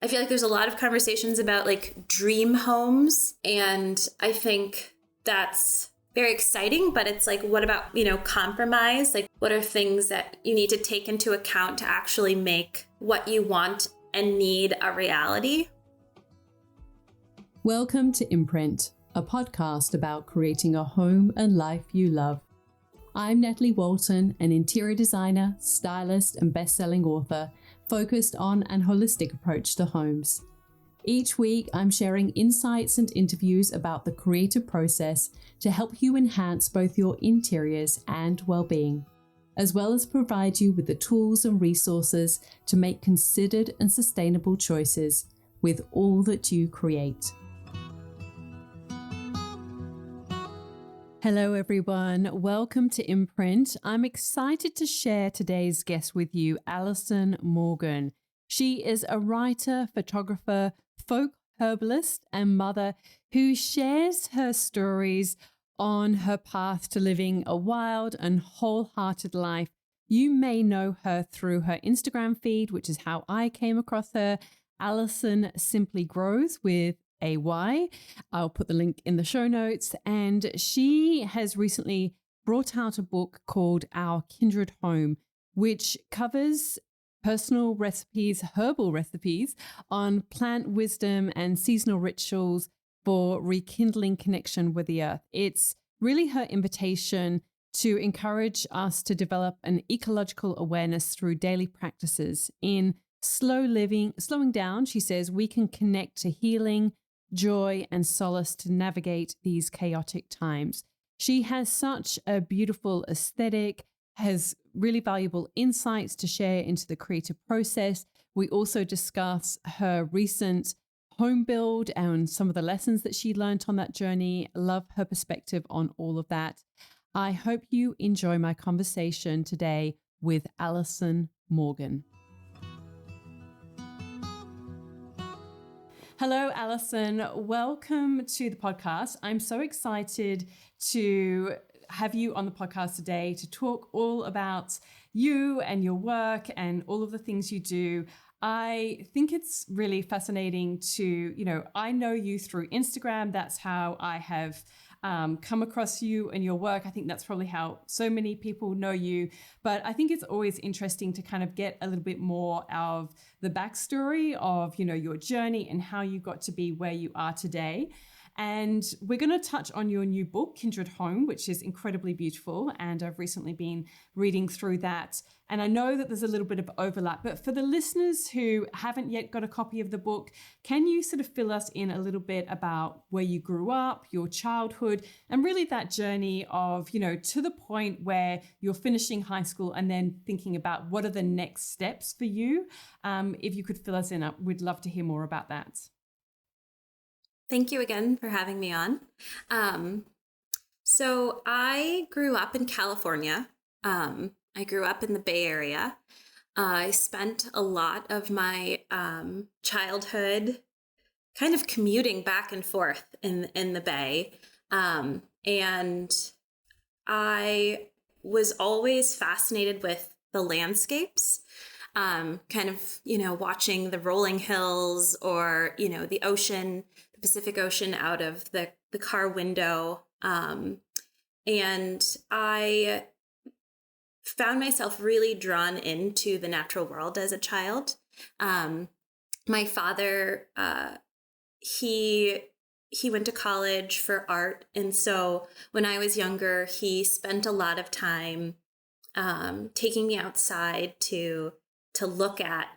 I feel like there's a lot of conversations about like dream homes. And I think that's very exciting, but it's like, what about, compromise? Like, what are things that you need to take into account to actually make what you want and need a reality? Welcome to Imprint, a podcast about creating a home and life you love. I'm Natalie Walton, an interior designer, stylist, and best-selling author focused on an holistic approach to homes. Each week, I'm sharing insights and interviews about the creative process to help you enhance both your interiors and well-being, as well as provide you with the tools and resources to make considered and sustainable choices with all that you create. Hello everyone, welcome to Imprint. I'm excited to share today's guest with you, Alyson Morgan. She is a writer, photographer, folk herbalist, and mother who shares her stories on her path to living a wild and wholehearted life. You may know her through her Instagram feed, which is how I came across her, Alyson Simply Grows with AY. I'll put the link in the show notes. And she has recently brought out a book called Our Kindred Home, which covers personal recipes, herbal recipes on plant wisdom and seasonal rituals for rekindling connection with the earth. It's really her invitation to encourage us to develop an ecological awareness through daily practices. In slow living, slowing down, she says, we can connect to healing, joy, and solace to navigate these chaotic times. She has such a beautiful aesthetic, has really valuable insights to share into the creative process. We also discuss her recent home build and some of the lessons that she learned on that journey. Love her perspective on all of that. I hope you enjoy my conversation today with Alyson Morgan. Hello, Alyson. Welcome to the podcast. I'm so excited to have you on the podcast today to talk all about you and your work and all of the things you do. I think it's really fascinating to, I know you through Instagram. That's how I have come across you and your work. I think that's probably how so many people know you. But I think it's always interesting to kind of get a little bit more of the backstory of, your journey and how you got to be where you are today. And we're going to touch on your new book, Kindred Home, which is incredibly beautiful. And I've recently been reading through that. And I know that there's a little bit of overlap, but for the listeners who haven't yet got a copy of the book, can you sort of fill us in a little bit about where you grew up, your childhood, and really that journey of, to the point where you're finishing high school and then thinking about what are the next steps for you? If you could fill us in, we'd love to hear more about that. Thank you again for having me on. So I grew up in California. I grew up in the Bay Area. I spent a lot of my childhood kind of commuting back and forth in the Bay. And I was always fascinated with the landscapes, kind of, watching the rolling hills or, the ocean, the Pacific Ocean out of the car window. And I found myself really drawn into the natural world as a child. My father, he went to college for art. And so when I was younger, he spent a lot of time taking me outside to look at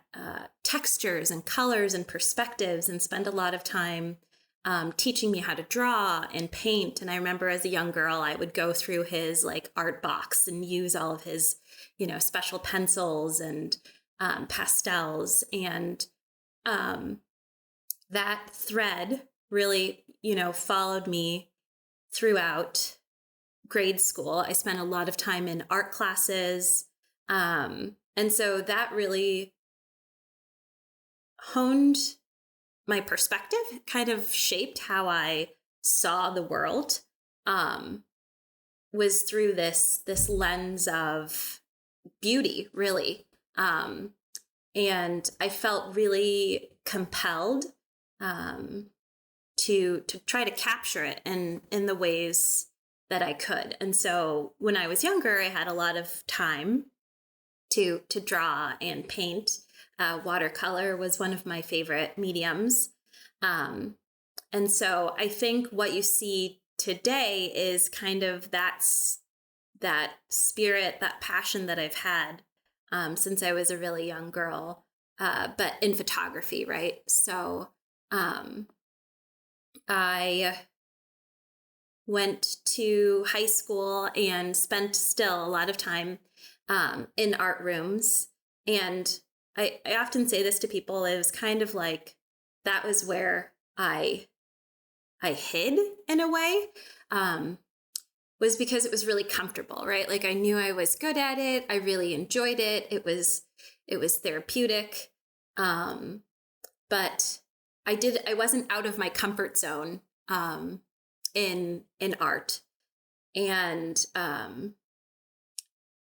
textures and colors and perspectives, and spend a lot of time teaching me how to draw and paint. And I remember as a young girl, I would go through his art box and use all of his, special pencils and pastels. And that thread really, followed me throughout grade school. I spent a lot of time in art classes. And so that really honed my perspective, kind of shaped how I saw the world, was through this lens of beauty, really. And I felt really compelled to try to capture it in the ways that I could. And so when I was younger, I had a lot of time to draw and paint. Watercolor was one of my favorite mediums. And so I think what you see today is kind of that spirit, that passion that I've had since I was a really young girl, but in photography, right? So I went to high school and spent still a lot of time in art rooms. And I often say this to people, it was kind of like that was where I hid in a way, was because it was really comfortable, right? Like I knew I was good at it. I really enjoyed it. It was therapeutic. But I wasn't out of my comfort zone in art. And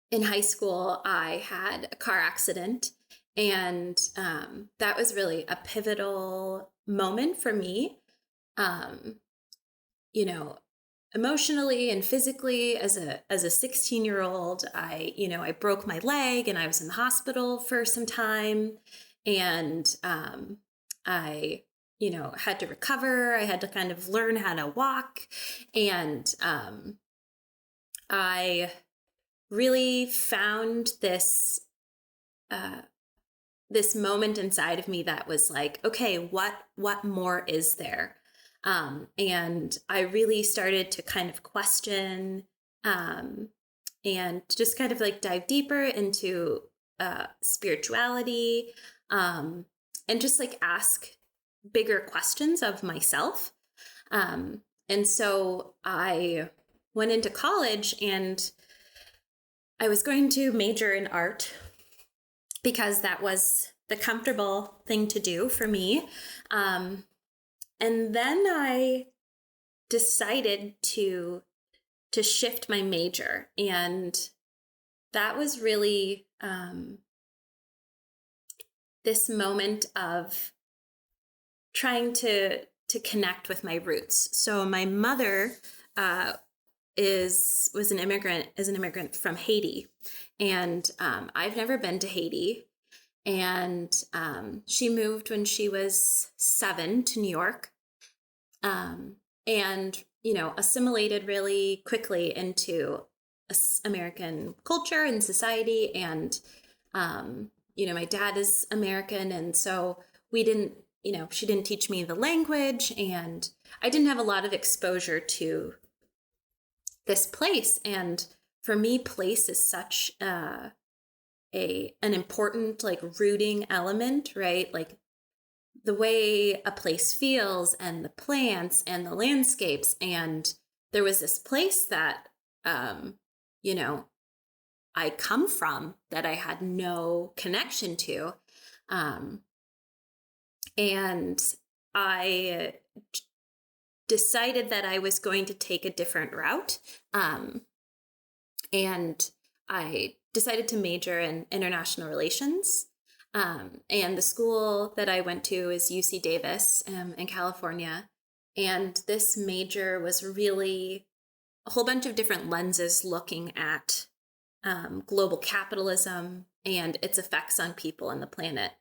in high school, I had a car accident, and that was really a pivotal moment for me. You know, emotionally and physically, as a 16-year-old, I broke my leg and I was in the hospital for some time, and I had to recover. I had to kind of learn how to walk, and I really found this this moment inside of me that was like, okay, what more is there? And I really started to kind of question and just kind of like dive deeper into spirituality, and just like ask bigger questions of myself. And so I went into college, and I was going to major in art because that was the comfortable thing to do for me. And then I decided to shift my major, and that was really this moment of trying to connect with my roots. So my mother is an immigrant from Haiti, and I've never been to Haiti. And she moved when she was 7 to New York, and assimilated really quickly into American culture and society. And my dad is American, and so we didn't. She didn't teach me the language, and I didn't have a lot of exposure to this place. And for me, place is such an important like rooting element, right? Like the way a place feels, and the plants and the landscapes. And there was this place that I come from that I had no connection to. And I decided that I was going to take a different route. And I decided to major in international relations. And the school that I went to is UC Davis in California. And this major was really a whole bunch of different lenses looking at global capitalism and its effects on people and the planet.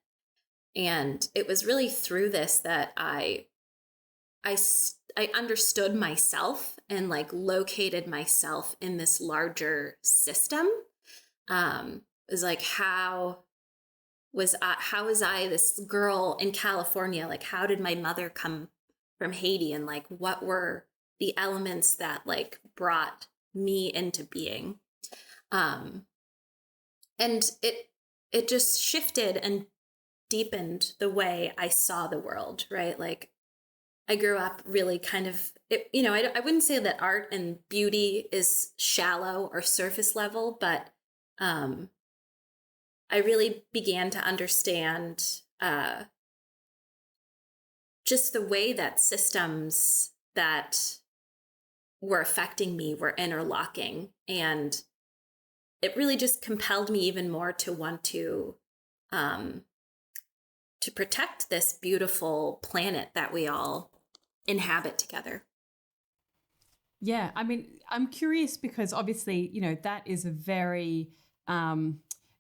And it was really through this that I understood myself and like located myself in this larger system. It was like, how was I this girl in California? Like, how did my mother come from Haiti? And like, what were the elements that like brought me into being? And it just shifted and deepened the way I saw the world, right? Like I grew up really kind of, I wouldn't say that art and beauty is shallow or surface level, but I really began to understand just the way that systems that were affecting me were interlocking. And it really just compelled me even more to want to to protect this beautiful planet that we all inhabit together. Yeah, I mean, I'm curious because obviously, that is a very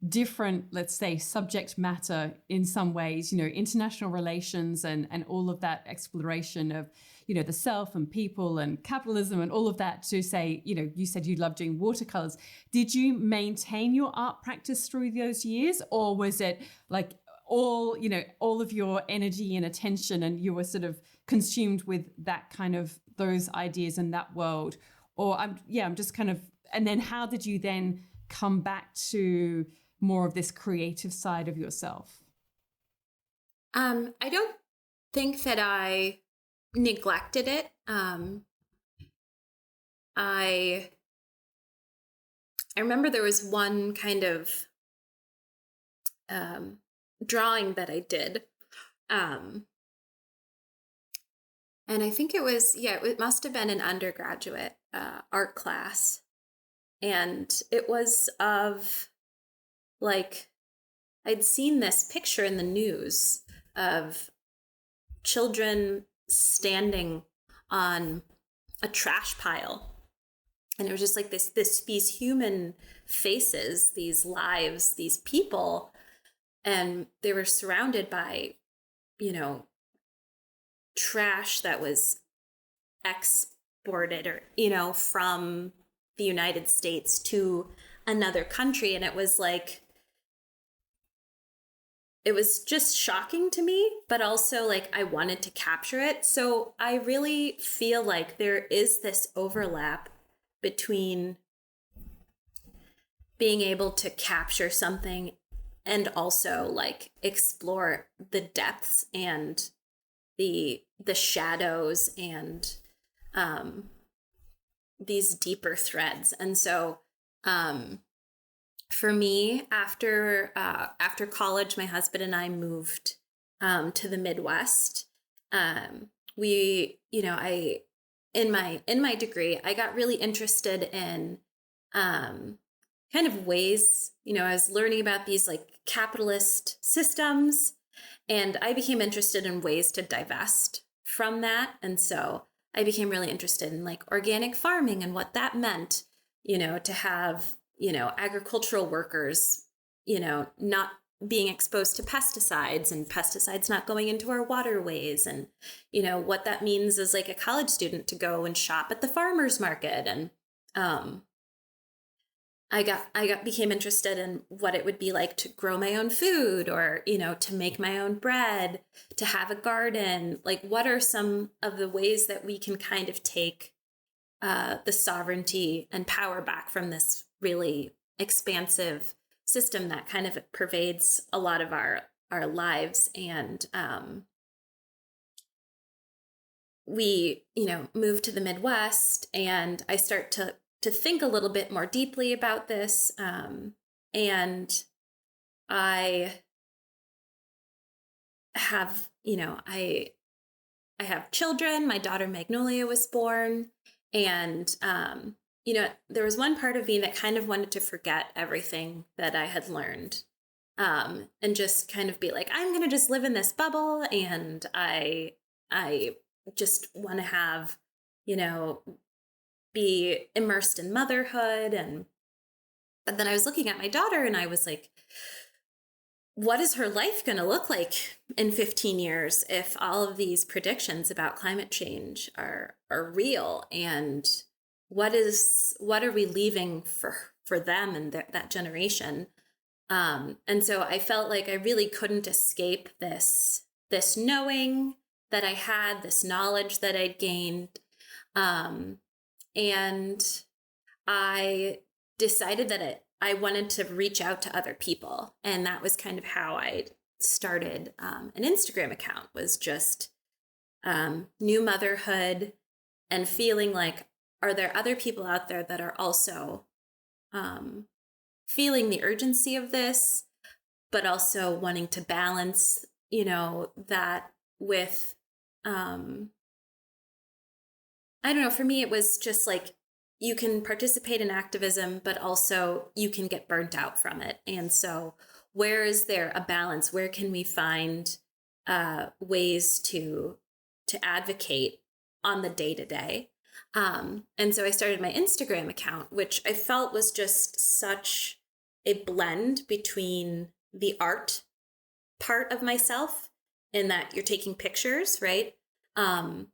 different, let's say, subject matter in some ways, international relations and all of that exploration of, the self and people and capitalism and all of that to say, you said you love doing watercolors. Did you maintain your art practice through those years, or was it like all of your energy and attention and you were sort of consumed with that kind of those ideas in that world? Or I'm just kind of, and then how did you then come back to more of this creative side of yourself? I don't think that I neglected it. I remember there was one kind of drawing that I did. And I think it must have been an undergraduate art class. And it was of like, I'd seen this picture in the news of children standing on a trash pile. And it was just like these human faces, these lives, these people. And they were surrounded by, trash that was exported or, from the United States to another country. And it was like, it was just shocking to me, but also like I wanted to capture it. So I really feel like there is this overlap between being able to capture something and also like explore the depths and the shadows and these deeper threads. And so for me, after college, my husband and I moved to the Midwest. We, I in my degree, I got really interested in kind of ways, I was learning about these like capitalist systems, and I became interested in ways to divest from that. And so I became really interested in like organic farming and what that meant, to have, agricultural workers, not being exposed to pesticides and pesticides not going into our waterways, and, what that means as like a college student to go and shop at the farmer's market. And I became interested in what it would be like to grow my own food, or, to make my own bread, to have a garden. Like, what are some of the ways that we can kind of take the sovereignty and power back from this really expansive system that kind of pervades a lot of our lives? And we, moved to the Midwest, and I start to think a little bit more deeply about this. And I have, I have children. My daughter Magnolia was born. And, there was one part of me that kind of wanted to forget everything that I had learned, and just kind of be like, I'm going to just live in this bubble. And I just want to have, be immersed in motherhood. But then I was looking at my daughter and I was like, what is her life going to look like in 15 years if all of these predictions about climate change are real? And what are we leaving for them and that generation? And so I felt like I really couldn't escape this knowing that I had, this knowledge that I'd gained. And I decided that I wanted to reach out to other people. And that was kind of how I started an Instagram account, was just new motherhood, and feeling like, are there other people out there that are also feeling the urgency of this, but also wanting to balance, that with, I don't know, for me, it was just like, you can participate in activism, but also you can get burnt out from it. And so where is there a balance? Where can we find ways to advocate on the day to day. And so I started my Instagram account, which I felt was just such a blend between the art part of myself, in that you're taking pictures, right? And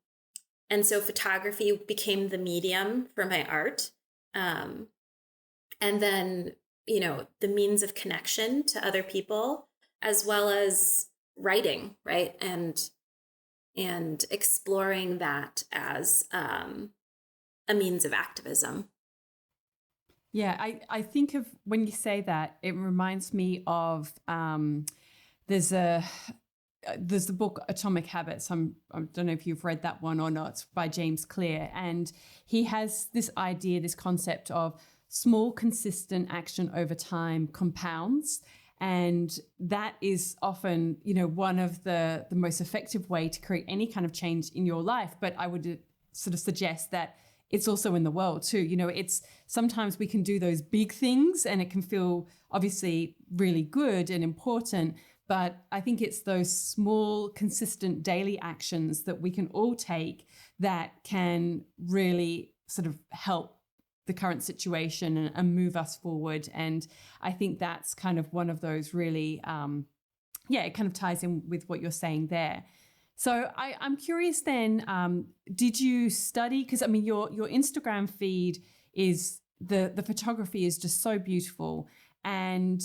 so photography became the medium for my art. And then, the means of connection to other people, as well as writing, right? And exploring that as a means of activism. Yeah, I think of, when you say that, it reminds me of there's the book Atomic Habits. I don't know if you've read that one or not, by James Clear. And he has this idea, this concept of small, consistent action over time compounds. And that is often, one of the most effective way to create any kind of change in your life. But I would sort of suggest that it's also in the world too. It's sometimes we can do those big things and it can feel obviously really good and important. But I think it's those small, consistent daily actions that we can all take that can really sort of help the current situation and move us forward. And I think that's kind of one of those really, it kind of ties in with what you're saying there. So I'm curious then, did you study? Because I mean, your Instagram feed is, the photography is just so beautiful. And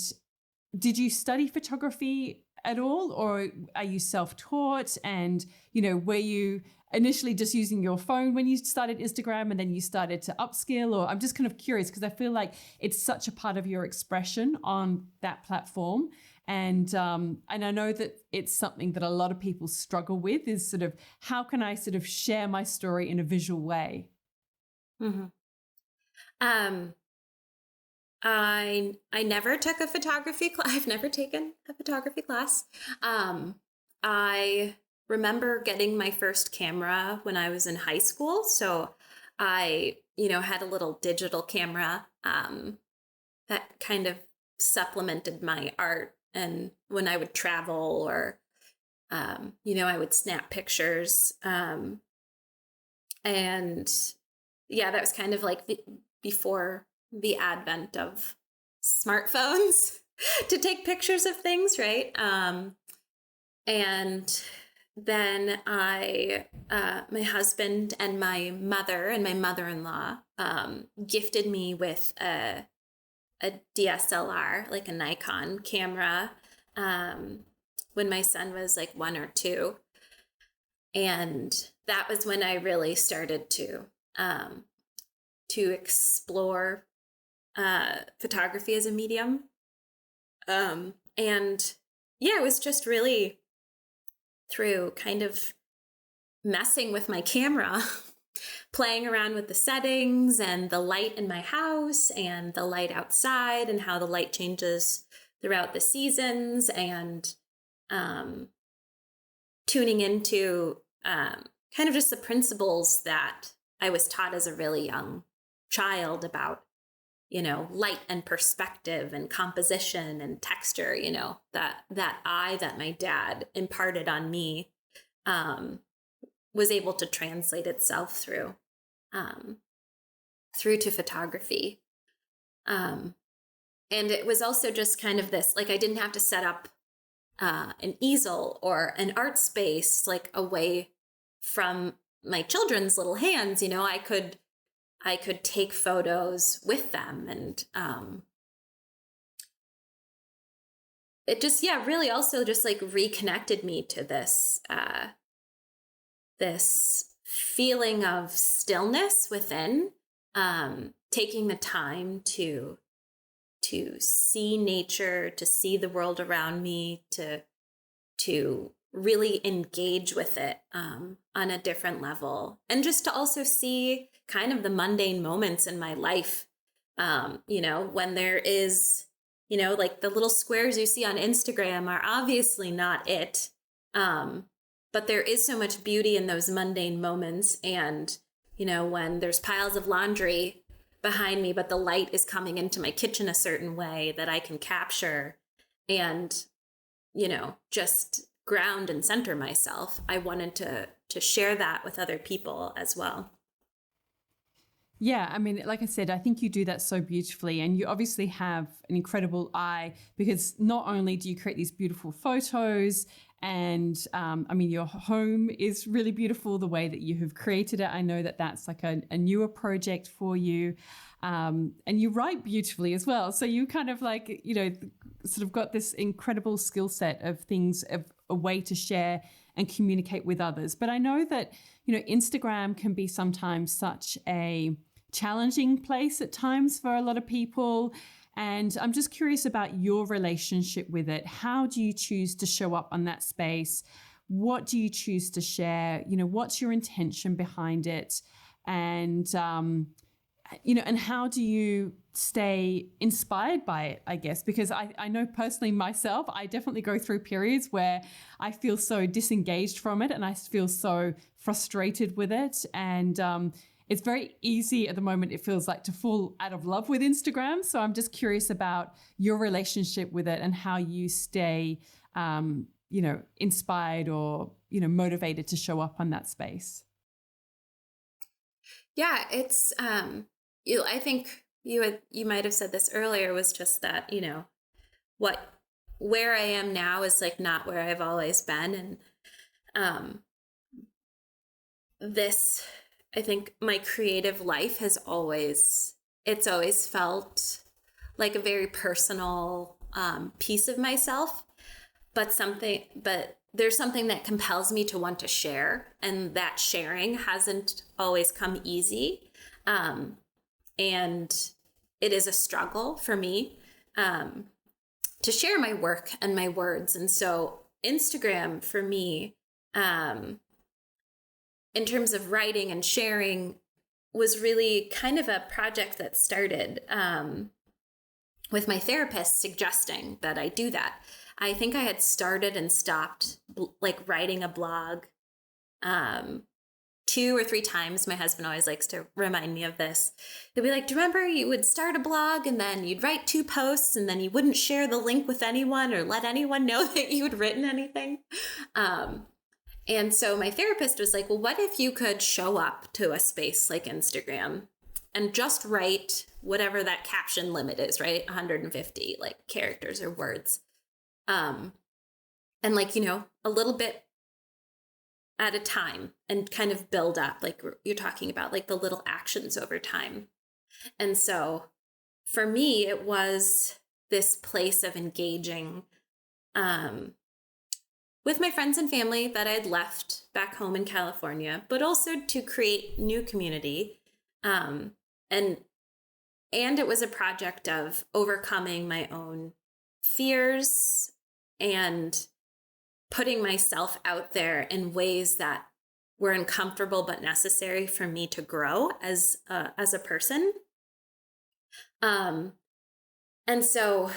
did you study photography at all, or are you self-taught? And, were you initially just using your phone when you started Instagram and then you started to upskill? Or I'm just kind of curious because I feel like it's such a part of your expression on that platform. And I know that it's something that a lot of people struggle with, is sort of, how can I sort of share my story in a visual way? Mm-hmm. I never took a photography class. I've never taken a photography class. I remember getting my first camera when I was in high school. So I, had a little digital camera that kind of supplemented my art. And when I would travel or, I would snap pictures. And yeah, that was kind of like before the advent of smartphones to take pictures of things, right? And then my husband and my mother and my mother-in-law gifted me with a DSLR, like a Nikon camera, when my son was like 1 or 2. And that was when I really started to explore photography as a medium. And yeah, it was just really through kind of messing with my camera, playing around with the settings and the light in my house and the light outside and how the light changes throughout the seasons, and tuning into kind of just the principles that I was taught as a really young child about, light and perspective and composition and texture, that eye that my dad imparted on me was able to translate itself through to photography. And it was also just kind of this, like, I didn't have to set up an easel or an art space like away from my children's little hands. I could take photos with them, and it just, really also just like reconnected me to this this feeling of stillness within, taking the time to see nature, to see the world around me, to really engage with it on a different level, and just to also see kind of the mundane moments in my life, when there is, like the little squares you see on Instagram are obviously not it, but there is so much beauty in those mundane moments. And when there's piles of laundry behind me, but the light is coming into my kitchen a certain way that I can capture, and just ground and center myself, I wanted to share that with other people as well. Yeah, I mean, like I said, I think you do that so beautifully. And you obviously have an incredible eye, because not only do you create these beautiful photos, and I mean, your home is really beautiful the way that you have created it. I know that that's like a newer project for you. And you write beautifully as well. So you kind of like, sort of got this incredible skill set of things, of a way to share and communicate with others. But I know that, Instagram can be sometimes such a challenging place at times for a lot of people. And I'm just curious about your relationship with it. How do you choose to show up on that space? What do you choose to share? What's your intention behind it? And, and how do you stay inspired by it, I guess? Because I know personally myself, I definitely go through periods where I feel so disengaged from it and I feel so frustrated with it. And it's very easy at the moment, it feels like, to fall out of love with Instagram. So I'm just curious about your relationship with it and how you stay, inspired or, motivated to show up on that space. Yeah, it's, I think you might have said this earlier, was just that, where I am now is like not where I've always been. And I think my creative life it's always felt like a very personal piece of myself, but there's something that compels me to want to share, and that sharing hasn't always come easy. And it is a struggle for me to share my work and my words. And so Instagram for me, in terms of writing and sharing, was really kind of a project that started with my therapist suggesting that I do that. I think I had started and stopped writing a blog 2 or 3 times. My husband always likes to remind me of this. He'll be like, do you remember you would start a blog and then you'd write 2 posts and then you wouldn't share the link with anyone or let anyone know that you had written anything? And so my therapist was like, well, what if you could show up to a space like Instagram and just write whatever that caption limit is, right? 150 characters or words. And a little bit at a time, and kind of build up, like you're talking about, like the little actions over time. And so for me, it was this place of engaging with my friends and family that I had left back home in California, but also to create new community. And it was a project of overcoming my own fears and putting myself out there in ways that were uncomfortable but necessary for me to grow as a person. And so,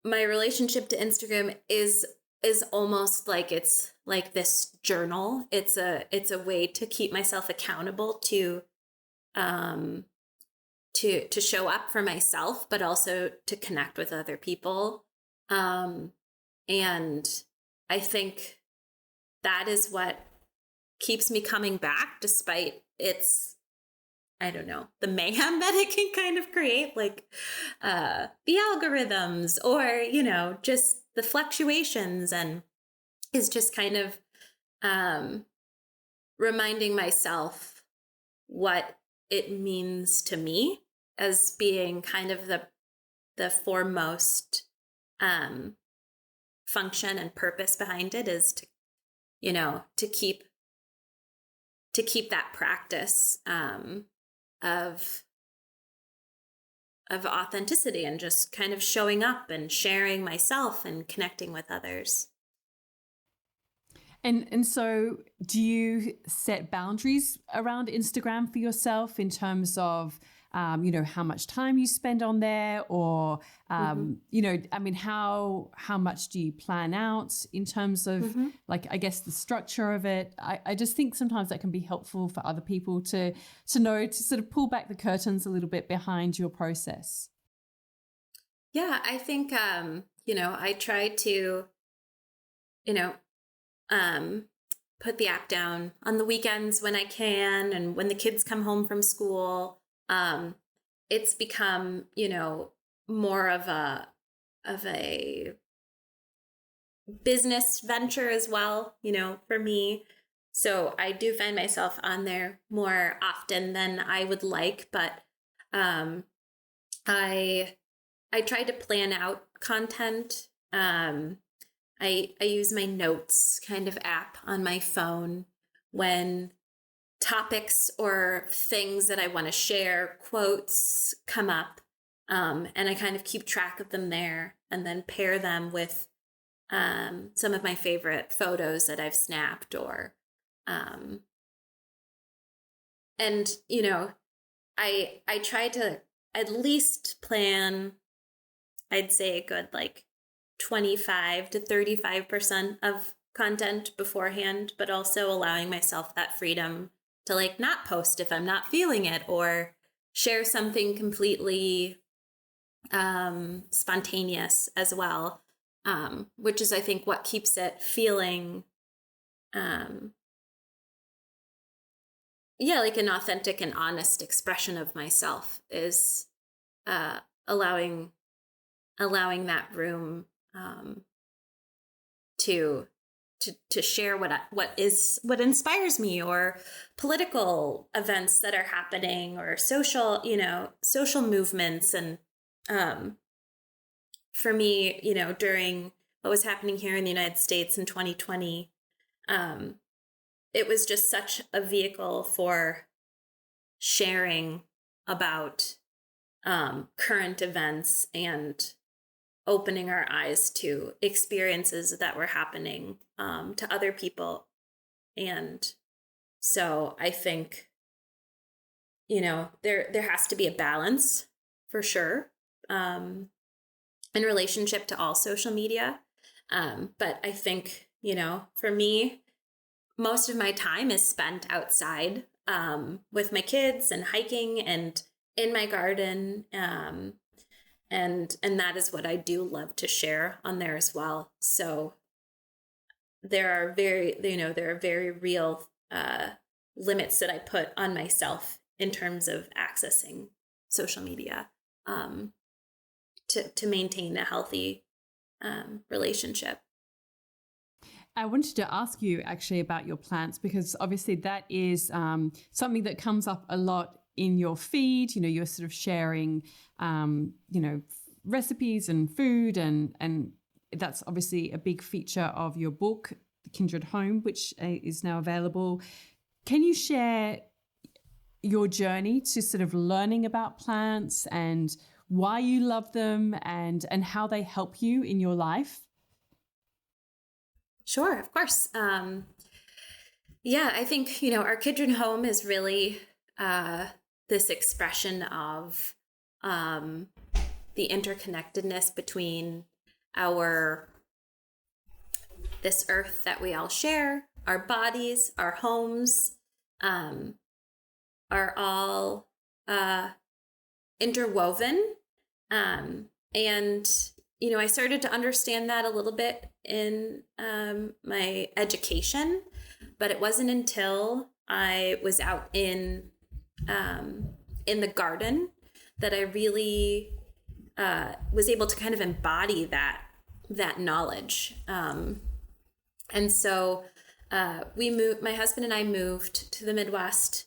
my relationship to Instagram is almost like it's like this journal. It's a way to keep myself accountable to show up for myself, but also to connect with other people. And I think that is what keeps me coming back, despite its, the mayhem that it can kind of create, the algorithms or, just the fluctuations, and is just kind of reminding myself what it means to me as being kind of the foremost function and purpose behind it, is to keep that practice of authenticity and just kind of showing up and sharing myself and connecting with others. And so do you set boundaries around Instagram for yourself in terms of, how much time you spend on there, or, how much do you plan out in terms of I guess the structure of it? I just think sometimes that can be helpful for other people to know, to sort of pull back the curtains a little bit behind your process. Yeah, I think, I try to you know, um, put the app down on the weekends when I can, and when the kids come home from school. It's become, more of a business venture as well, for me. So I do find myself on there more often than I would like, but um, I I try to plan out content. I use my notes kind of app on my phone when topics or things that I want to share, quotes come up. And I kind of keep track of them there and then pair them with some of my favorite photos that I've snapped um, and I try to at least plan, I'd say a good like 25 to 35% of content beforehand, but also allowing myself that freedom to like not post if I'm not feeling it, or share something completely spontaneous as well, which is I think what keeps it feeling like an authentic and honest expression of myself, is uh, allowing that room to share what inspires me, or political events that are happening, or social movements. And for me, during what was happening here in the United States in 2020, it was just such a vehicle for sharing about current events and opening our eyes to experiences that were happening to other people. And so I think, there has to be a balance for sure, in relationship to all social media. But I think, for me, most of my time is spent outside with my kids and hiking and in my garden. And that is what I do love to share on there as well. So there are very real limits that I put on myself in terms of accessing social media to maintain a healthy relationship. I wanted to ask you actually about your plants, because obviously that is something that comes up a lot in your feed. You're sort of sharing, recipes and food, and that's obviously a big feature of your book, The Kindred Home, which is now available. Can you share your journey to sort of learning about plants and why you love them and how they help you in your life? Sure, of course. I think, our Kindred Home is really this expression of the interconnectedness between this earth that we all share, our bodies, our homes, are all interwoven. And, I started to understand that a little bit in my education, but it wasn't until I was out in the garden that I really was able to kind of embody that knowledge. And so my husband and I moved to the Midwest,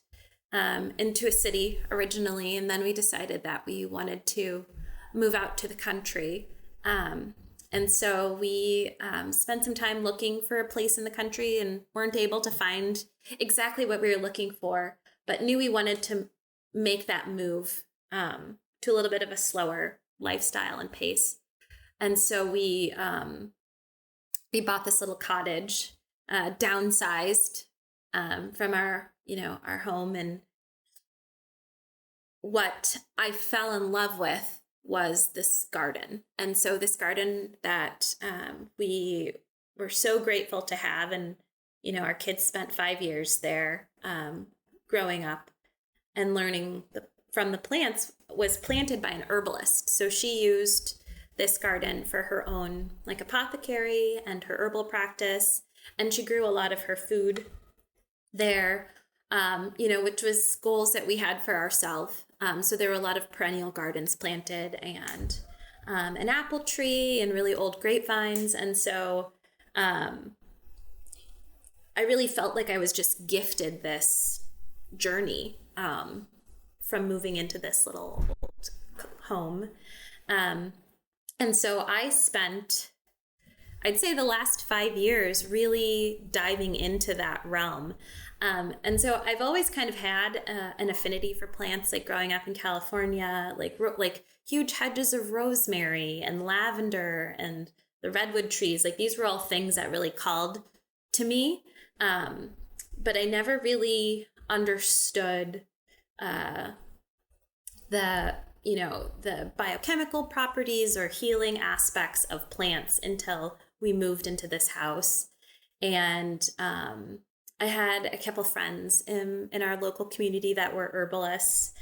into a city originally, and then we decided that we wanted to move out to the country. And so we spent some time looking for a place in the country and weren't able to find exactly what we were looking for, but knew we wanted to make that move to a little bit of a slower lifestyle and pace. And so we bought this little cottage, downsized from our home. And what I fell in love with was this garden. And so this garden that we were so grateful to have. And, our kids spent 5 years there growing up and learning from the plants, was planted by an herbalist. So she used this garden for her own like apothecary and her herbal practice. And she grew a lot of her food there, which was goals that we had for ourselves. So there were a lot of perennial gardens planted and an apple tree and really old grapevines. And so I really felt like I was just gifted this journey from moving into this little old home. And so I spent, I'd say, the last 5 years really diving into that realm. And so I've always kind of had an affinity for plants, like growing up in California, like huge hedges of rosemary and lavender and the redwood trees. Like these were all things that really called to me. But I never really understood the biochemical properties or healing aspects of plants until we moved into this house. And I had a couple friends in our local community that were herbalists.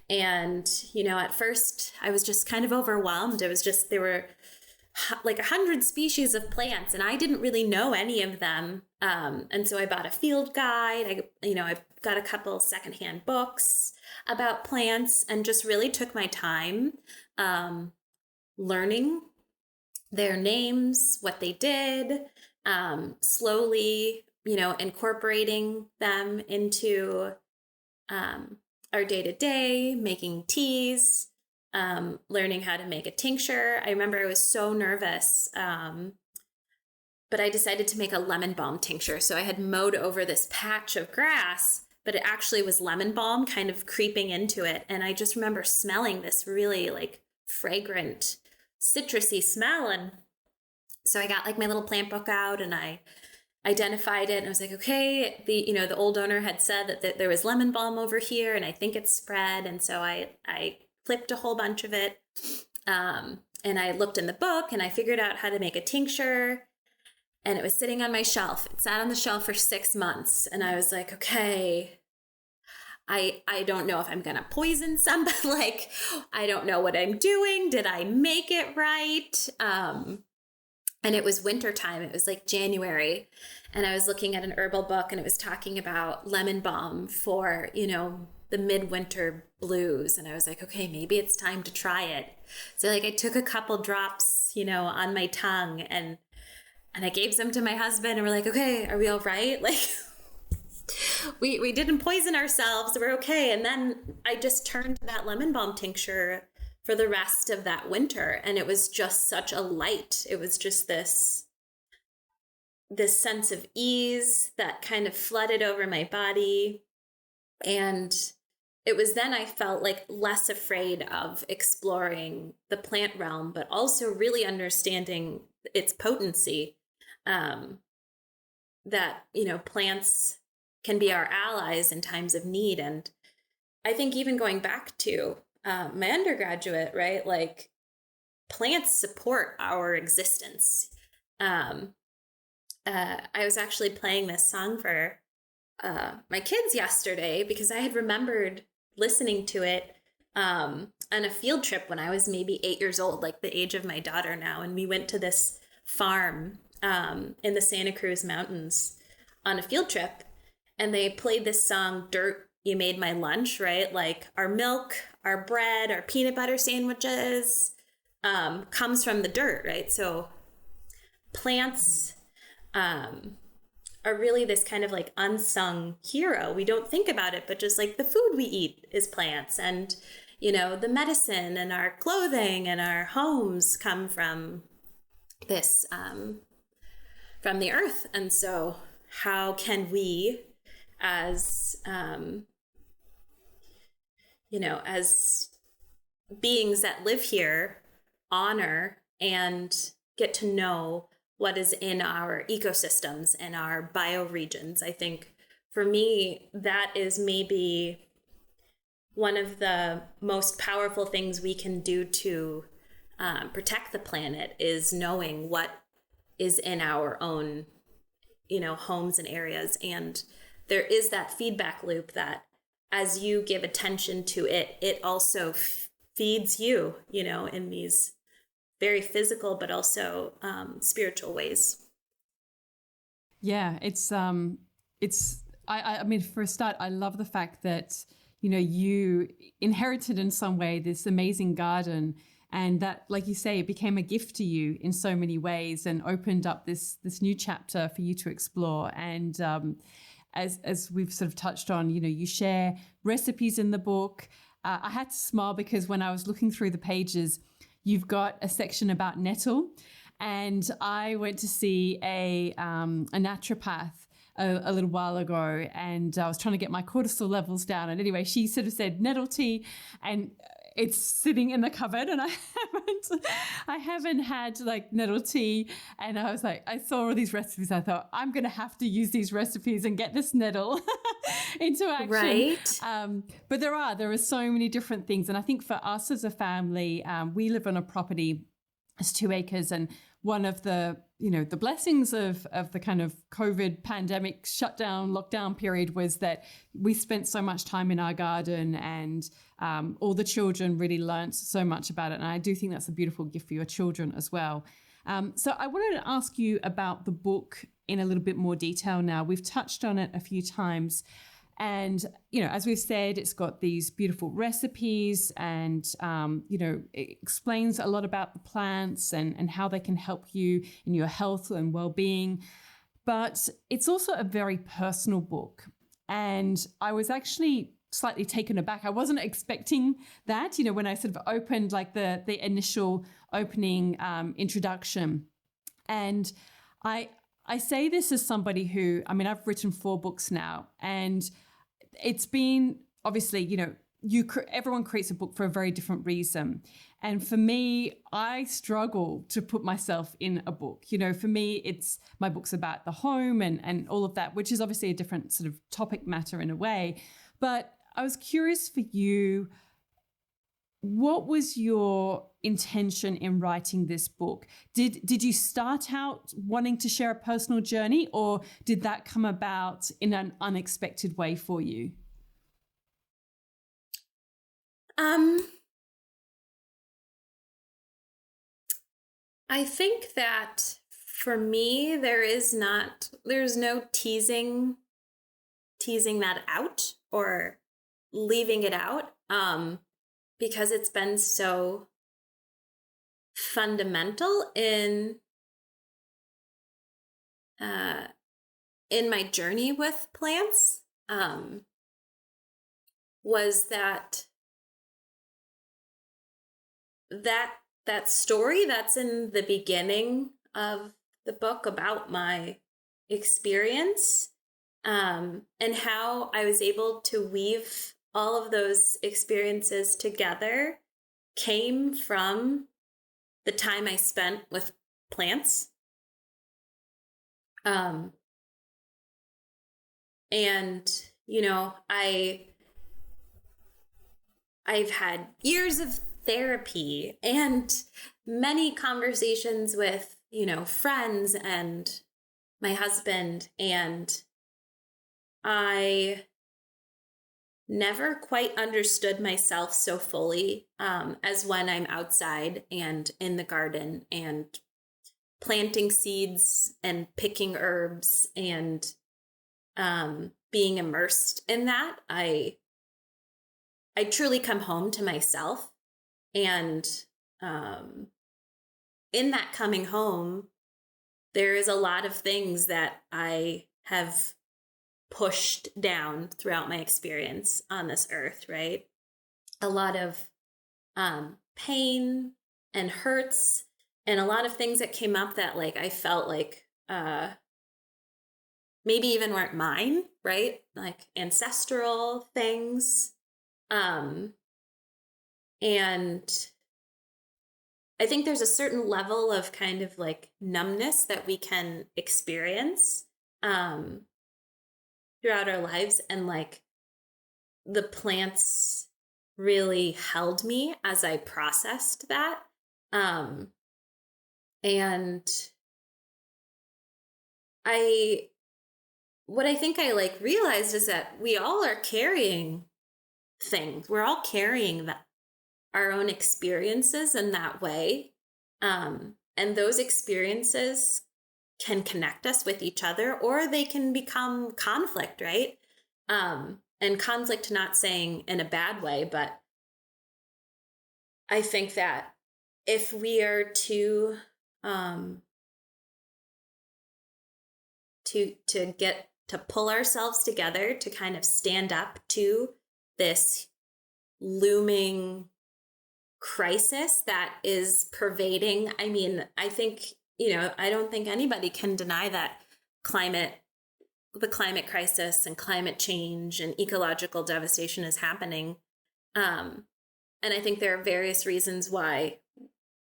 And, at first I was just kind of overwhelmed. It was just, there were like 100 species of plants and I didn't really know any of them. And so I bought a field guide. I got a couple secondhand books about plants and just really took my time learning their names, what they did, slowly, incorporating them into our day-to-day, making teas, learning how to make a tincture. I remember I was so nervous, but I decided to make a lemon balm tincture. So I had mowed over this patch of grass, but it actually was lemon balm kind of creeping into it. And I just remember smelling this really like fragrant, citrusy smell. And so I got like my little plant book out and I identified it and I was like, okay, the old owner had said that there was lemon balm over here and I think it's spread. And so I clipped a whole bunch of it. And I looked in the book and I figured out how to make a tincture and it was sitting on my shelf. It sat on the shelf for 6 months. And I was like, okay, I don't know if I'm going to poison somebody. Like, I don't know what I'm doing. Did I make it right? And it was wintertime. It was like January. And I was looking at an herbal book and it was talking about lemon balm for, the midwinter blues. And I was like, okay, maybe it's time to try it. So like I took a couple drops, on my tongue and I gave some to my husband and we're like, okay, are we all right? Like we didn't poison ourselves. We're okay. And then I just turned to that lemon balm tincture for the rest of that winter. And it was just such a light. It was just this sense of ease that kind of flooded over my body. And it was then I felt like less afraid of exploring the plant realm, but also really understanding its potency, that, plants can be our allies in times of need. And I think even going back to my undergraduate, right? Like plants support our existence. I was actually playing this song for my kids yesterday because I had remembered listening to it on a field trip when I was maybe 8 years old, like the age of my daughter now. And we went to this farm in the Santa Cruz Mountains on a field trip. And they played this song, Dirt, You Made My Lunch, right? Like our milk, our bread, our peanut butter sandwiches comes from the dirt, right? So plants are really this kind of like unsung hero. We don't think about it, but just like the food we eat is plants and, the medicine and our clothing and our homes come from this, from the earth. And so how can we as, as beings that live here, honor and get to know what is in our ecosystems and our bioregions? I think for me, that is maybe one of the most powerful things we can do to protect the planet is knowing what is in our own, homes and areas. And there is that feedback loop that as you give attention to it, it also feeds you, in these very physical, but also spiritual ways. Yeah, I mean, for a start, I love the fact that, you know, you inherited in some way this amazing garden, and that, like you say, it became a gift to you in so many ways and opened up this new chapter for you to explore. And as we've sort of touched on, you know, you share recipes in the book. I had to smile because when I was looking through the pages, you've got a section about nettle. And I went to see a naturopath a little while ago, and I was trying to get my cortisol levels down. And anyway, she sort of said nettle tea, and it's sitting in the cupboard, and I haven't had like nettle tea. And I was like, I saw all these recipes. I thought, I'm going to have to use these recipes and get this nettle into action. Right. But there are so many different things. And I think for us as a family, we live on a property. It's 2 acres, and one of the, you know, the blessings of the kind of COVID pandemic shutdown, lockdown period was that we spent so much time in our garden, and all the children really learned so much about it. And I do think that's a beautiful gift for your children as well. So I wanted to ask you about the book in a little bit more detail now. We've touched on it a few times. And, you know, as we've said, it's got these beautiful recipes, and, you know, it explains a lot about the plants and how they can help you in your health and well-being. But it's also a very personal book. And I was actually slightly taken aback. I wasn't expecting that, you know, when I sort of opened like the initial opening introduction. And I say this as somebody who, I mean, I've written 4 books now, and it's been obviously, you know, everyone creates a book for a very different reason. And for me, I struggle to put myself in a book. You know, for me, it's my book's about the home and all of that, which is obviously a different sort of topic matter in a way. But I was curious for you, what was your intention in writing this book? Did you start out wanting to share a personal journey, or did that come about in an unexpected way for you? I think that for me, there's no teasing that out or leaving it out. Because it's been so fundamental in my journey with plants, was that story that's in the beginning of the book about my experience, and how I was able to weave all of those experiences together came from the time I spent with plants. And, you know, I've had years of therapy and many conversations with, you know, friends and my husband, and I never quite understood myself so fully as when I'm outside and in the garden and planting seeds and picking herbs and being immersed in that. I truly come home to myself, and in that coming home, there is a lot of things that I have pushed down throughout my experience on this earth, right? A lot of pain and hurts, and a lot of things that came up that like I felt like maybe even weren't mine, right? Like ancestral things. And I think there's a certain level of kind of like numbness that we can experience throughout our lives, and like the plants really held me as I processed that. And what I think I like realized is that we all are carrying things. We're all carrying our own experiences in that way. And those experiences can connect us with each other, or they can become conflict, right? And conflict, not saying in a bad way, but I think that if we are to get to pull ourselves together to kind of stand up to this looming crisis that is pervading. I mean, I think, I don't think anybody can deny that the climate crisis and climate change and ecological devastation is happening. And I think there are various reasons why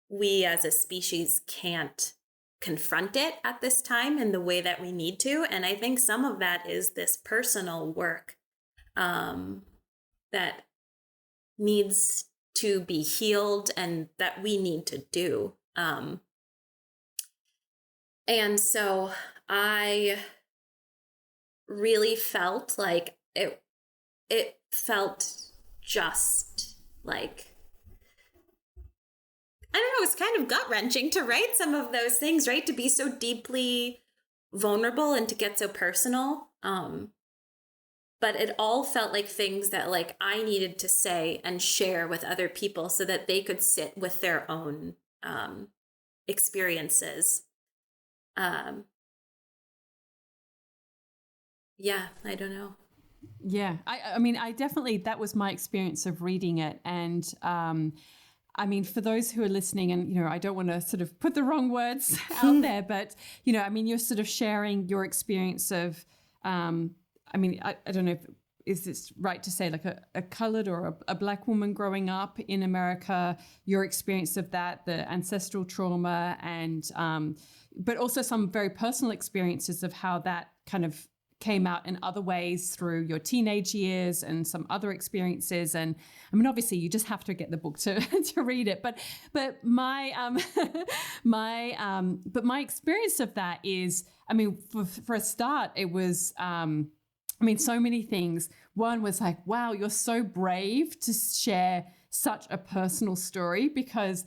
we as a species can't confront it at this time in the way that we need to. And I think some of that is this personal work that needs to be healed and that we need to do. And so I really felt like it felt just like, I don't know, it's kind of gut-wrenching to write some of those things, right? To be so deeply vulnerable and to get so personal. But it all felt like things that like I needed to say and share with other people so that they could sit with their own experiences. Yeah, I don't know. Yeah, I mean, I definitely, that was my experience of reading it. And I mean, for those who are listening, and, I don't want to sort of put the wrong words out there, but, I mean, you're sort of sharing your experience of, I mean, I don't know if, is this right to say like a colored or a Black woman growing up in America, your experience of that, the ancestral trauma, and, but also some very personal experiences of how that kind of came out in other ways through your teenage years and some other experiences. And I mean, obviously you just have to get the book to read it. But my my experience of that is, I mean, for a start, it was, I mean, so many things. One was like, wow, you're so brave to share such a personal story, because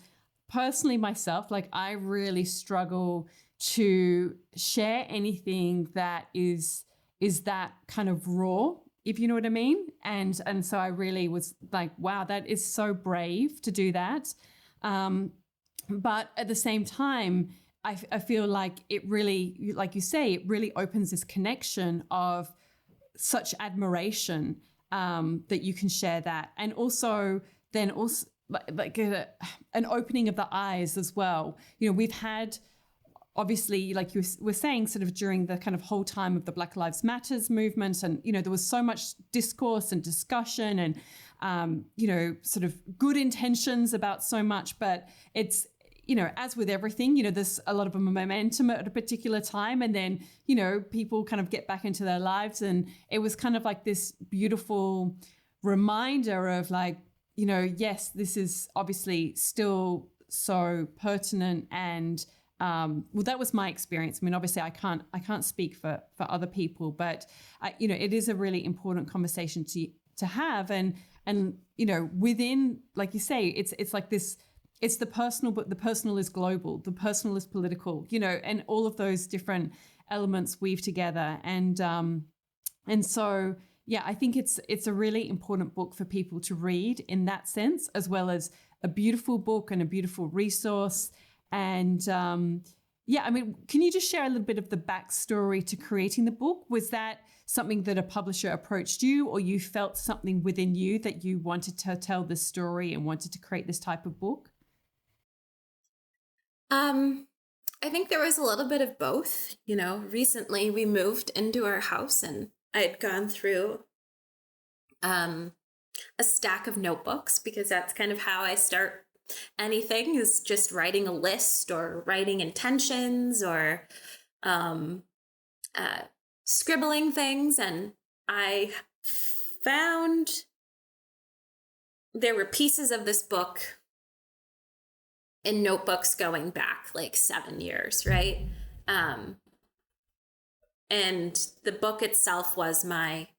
personally myself, like I really struggle to share anything that is that kind of raw, if you know what I mean. And so I really was like, wow, that is so brave to do that. But at the same time, I feel like it really, like you say, it really opens this connection of such admiration that you can share that. And also then also like an opening of the eyes as well. We've had, obviously, like you were saying, sort of during the kind of whole time of the Black Lives Matters movement, and, there was so much discourse and discussion and, sort of good intentions about so much, but it's, as with everything, there's a lot of a momentum at a particular time, and then, people kind of get back into their lives. And it was kind of like this beautiful reminder of like, yes, this is obviously still so pertinent. And well, that was my experience. I mean, obviously I can't speak for other people, but it is a really important conversation to have. And within, like you say, it's like this, it's the personal, but the personal is global, the personal is political, and all of those different elements weave together. And so, yeah, I think it's a really important book for people to read in that sense, as well as a beautiful book and a beautiful resource. And yeah, I mean, can you just share a little bit of the backstory to creating the book? Was that something that a publisher approached you, or you felt something within you that you wanted to tell this story and wanted to create this type of book? I think there was a little bit of both. Recently we moved into our house, and I had gone through a stack of notebooks, because that's kind of how I start anything, is just writing a list or writing intentions or scribbling things. And I found there were pieces of this book in notebooks going back like 7 years, right? And the book itself was my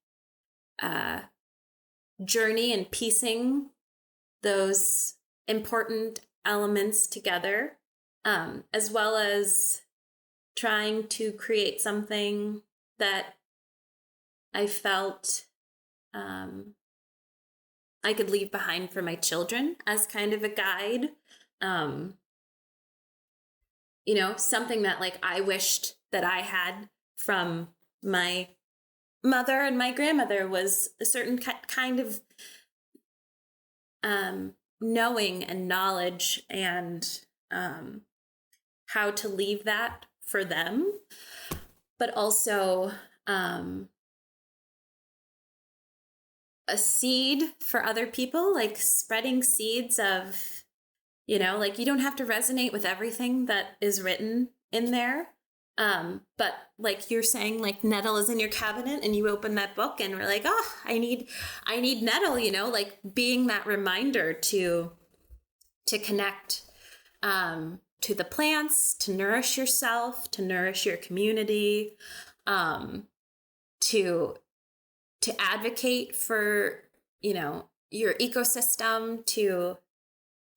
journey in piecing those important elements together. as well as trying to create something that I felt I could leave behind for my children as kind of a guide. Something that like I wished that I had from my mother and my grandmother was a certain kind of knowing and knowledge and how to leave that for them, but also a seed for other people, like spreading seeds of, like you don't have to resonate with everything that is written in there. But like you're saying, like nettle is in your cabinet and you open that book and we're like, oh, I need nettle, like being that reminder to connect, to the plants, to nourish yourself, to nourish your community, to advocate for, your ecosystem, to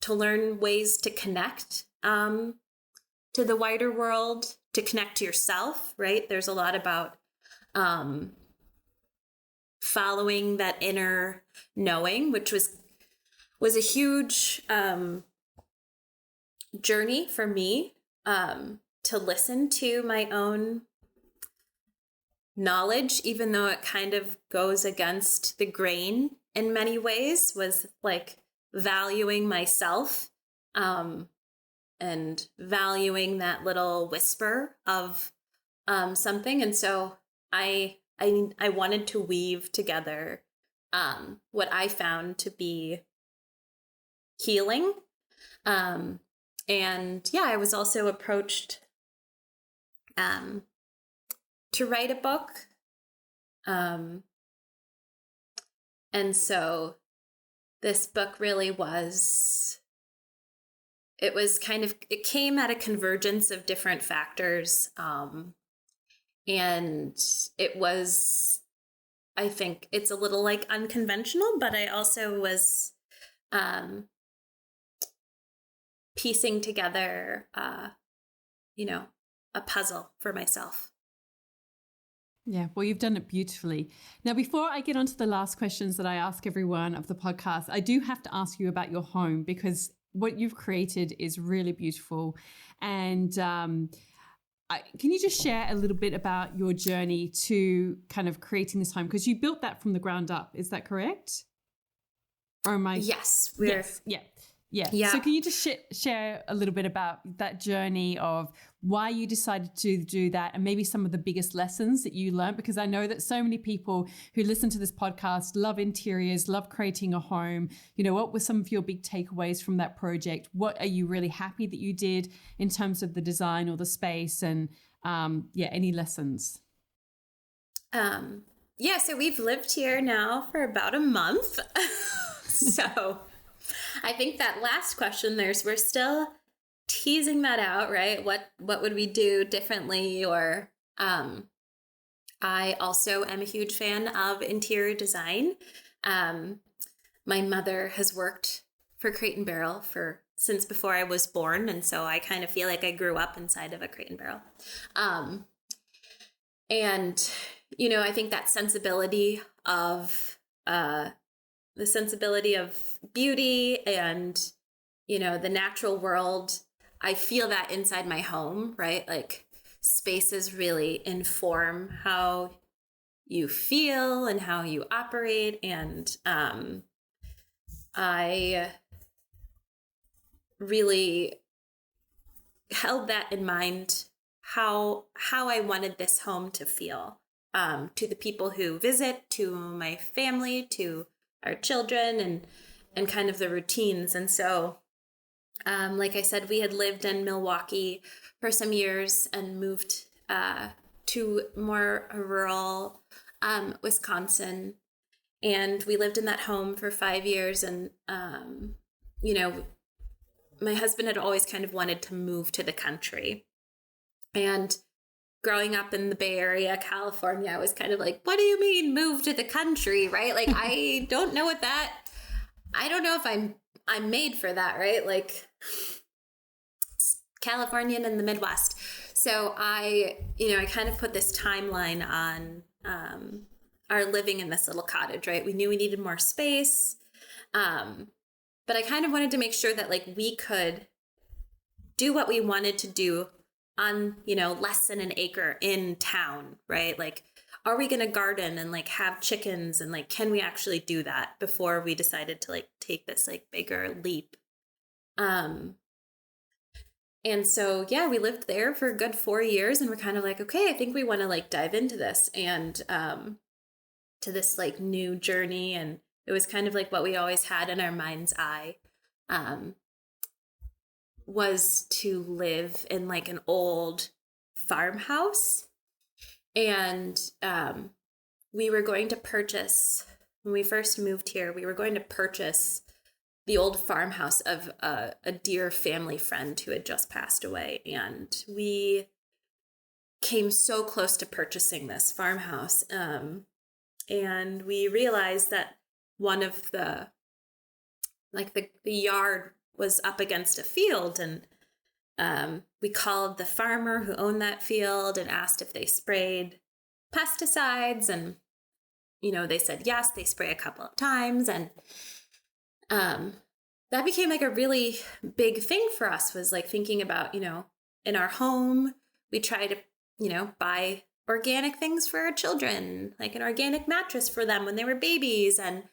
learn ways to connect, to the wider world, to connect to yourself, right? There's a lot about following that inner knowing, which was a huge journey for me, to listen to my own knowledge, even though it kind of goes against the grain in many ways, was like valuing myself, and valuing that little whisper of something. And so I wanted to weave together what I found to be healing. And yeah, I was also approached to write a book. And so this book really it came at a convergence of different factors. And it was, I think it's a little like unconventional, but I also was piecing together, a puzzle for myself. Yeah, well, you've done it beautifully. Now, before I get on to the last questions that I ask everyone of the podcast, I do have to ask you about your home, because what you've created is really beautiful. And can you just share a little bit about your journey to kind of creating this home? Because you built that from the ground up. Is that correct? Or am I? Yes. Yes. Yeah. So can you just share a little bit about that journey of why you decided to do that, and maybe some of the biggest lessons that you learned? Because I know that so many people who listen to this podcast love interiors, love creating a home. What were some of your big takeaways from that project? What are you really happy that you did in terms of the design or the space, and any lessons? So we've lived here now for about a month. So I think that last question, we're still teasing that out, right? What would we do differently? Or I also am a huge fan of interior design. My mother has worked for Crate & Barrel since before I was born, and so I kind of feel like I grew up inside of a Crate & Barrel. And I think that sensibility of beauty and, the natural world, I feel that inside my home, right? Like spaces really inform how you feel and how you operate. And I really held that in mind, how I wanted this home to feel, to the people who visit, to my family, to our children, and kind of the routines. And so, like I said, we had lived in Milwaukee for some years and moved to more rural Wisconsin. And we lived in that home for 5 years. And, my husband had always kind of wanted to move to the country. And growing up in the Bay Area, California, I was kind of like, what do you mean move to the country, right? Like, I don't know if I'm made for that, right? Like Californian in the Midwest. So I kind of put this timeline on our living in this little cottage, right? We knew we needed more space. But I kind of wanted to make sure that like we could do what we wanted to do on, less than an acre in town, right? Like, are we going to garden and like have chickens and like, can we actually do that before we decided to like take this like bigger leap? And so, yeah, we lived there for a good 4 years and we're kind of like, okay, I think we want to like dive into this and, to this like new journey. And it was kind of like what we always had in our mind's eye, was to live in like an old farmhouse. And we were going to purchase, when we first moved here, we were going to purchase the old farmhouse of a dear family friend who had just passed away. And we came so close to purchasing this farmhouse. And we realized that one of the yard was up against a field, and we called the farmer who owned that field and asked if they sprayed pesticides, and they said yes, they spray a couple of times. And that became like a really big thing for us, was like thinking about, in our home, we try to, buy organic things for our children, like an organic mattress for them when they were babies. And,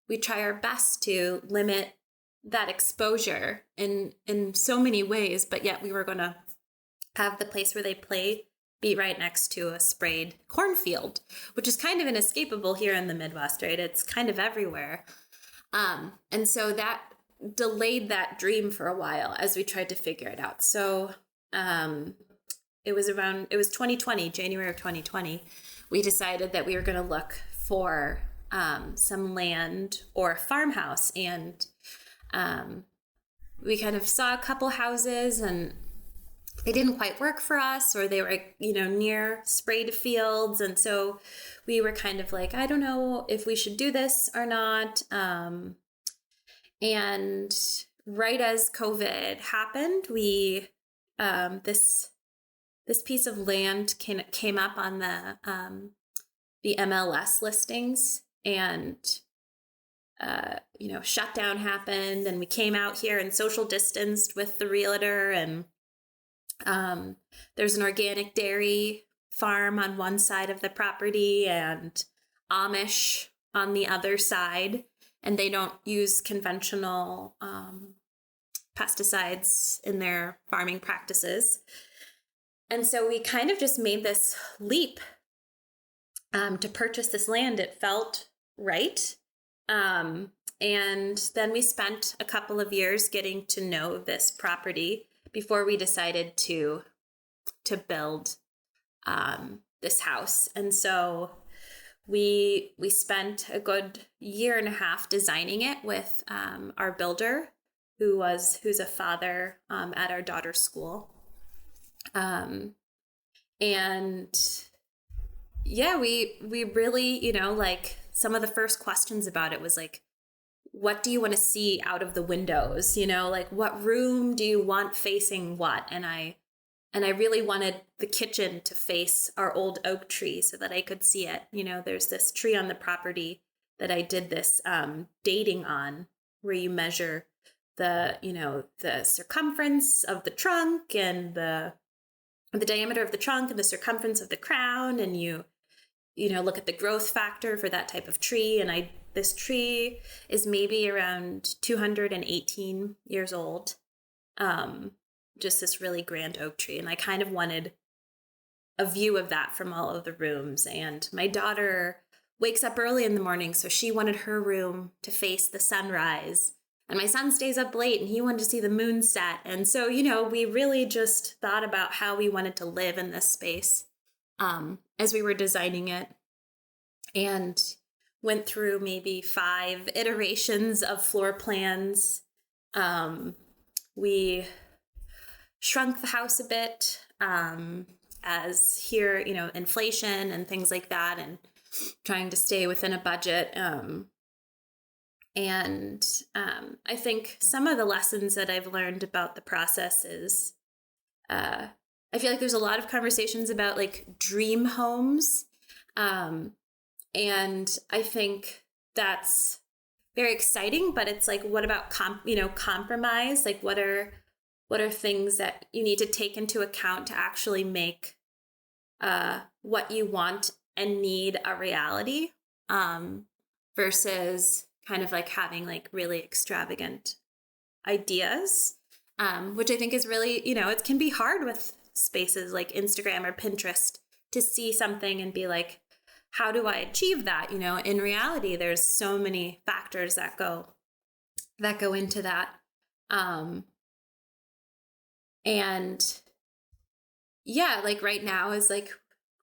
we try our best to limit that exposure in so many ways, but yet we were going to have the place where they play be right next to a sprayed cornfield, which is kind of inescapable here in the Midwest, right? It's kind of everywhere. And so that delayed that dream for a while as we tried to figure it out. So it was 2020, January of 2020, we decided that we were going to look for some land or a farmhouse. And we kind of saw a couple houses and they didn't quite work for us, or they were, near sprayed fields. And so we were kind of like, I don't know if we should do this or not. And right as COVID happened, we, this piece of land came up on the MLS listings, and shutdown happened, and we came out here and social distanced with the realtor. And there's an organic dairy farm on one side of the property and Amish on the other side, and they don't use conventional pesticides in their farming practices. And so we kind of just made this leap to purchase this land. It felt right. And then we spent a couple of years getting to know this property before we decided to build this house. And so we spent a good year and a half designing it with our builder, who's a father at our daughter's school. And yeah, we really, like some of the first questions about it was like, what do you want to see out of the windows? Like what room do you want facing what? And I really wanted the kitchen to face our old oak tree so that I could see it. There's this tree on the property that I did this dating on, where you measure the circumference of the trunk and the diameter of the trunk and the circumference of the crown, and you look at the growth factor for that type of tree. And this tree is maybe around 218 years old. Just this really grand oak tree. And I kind of wanted a view of that from all of the rooms. And my daughter wakes up early in the morning, so she wanted her room to face the sunrise. And my son stays up late and he wanted to see the moon set. And so, we really just thought about how we wanted to live in this space as we were designing it, and went through maybe 5 iterations of floor plans. We shrunk the house a bit as here, inflation and things like that, and trying to stay within a budget. And I think some of the lessons that I've learned about the process is I feel like there's a lot of conversations about like dream homes. And I think that's very exciting, but it's like, what about compromise? Like what are things that you need to take into account to actually make what you want and need a reality, versus kind of like having like really extravagant ideas, which I think is really, it can be hard with spaces like Instagram or Pinterest to see something and be like, how do I achieve that? In reality, there's so many factors that go into that. And yeah, like right now is like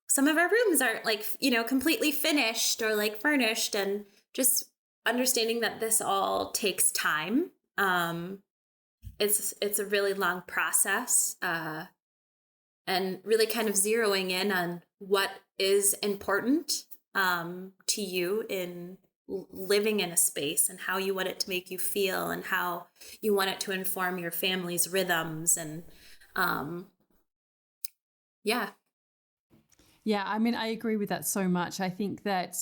some of our rooms aren't like, completely finished or like furnished, and just understanding that this all takes time. It's a really long process, and really kind of zeroing in on what is important to you in living in a space, and how you want it to make you feel, and how you want it to inform your family's rhythms. And yeah. Yeah, I mean, I agree with that so much. I think that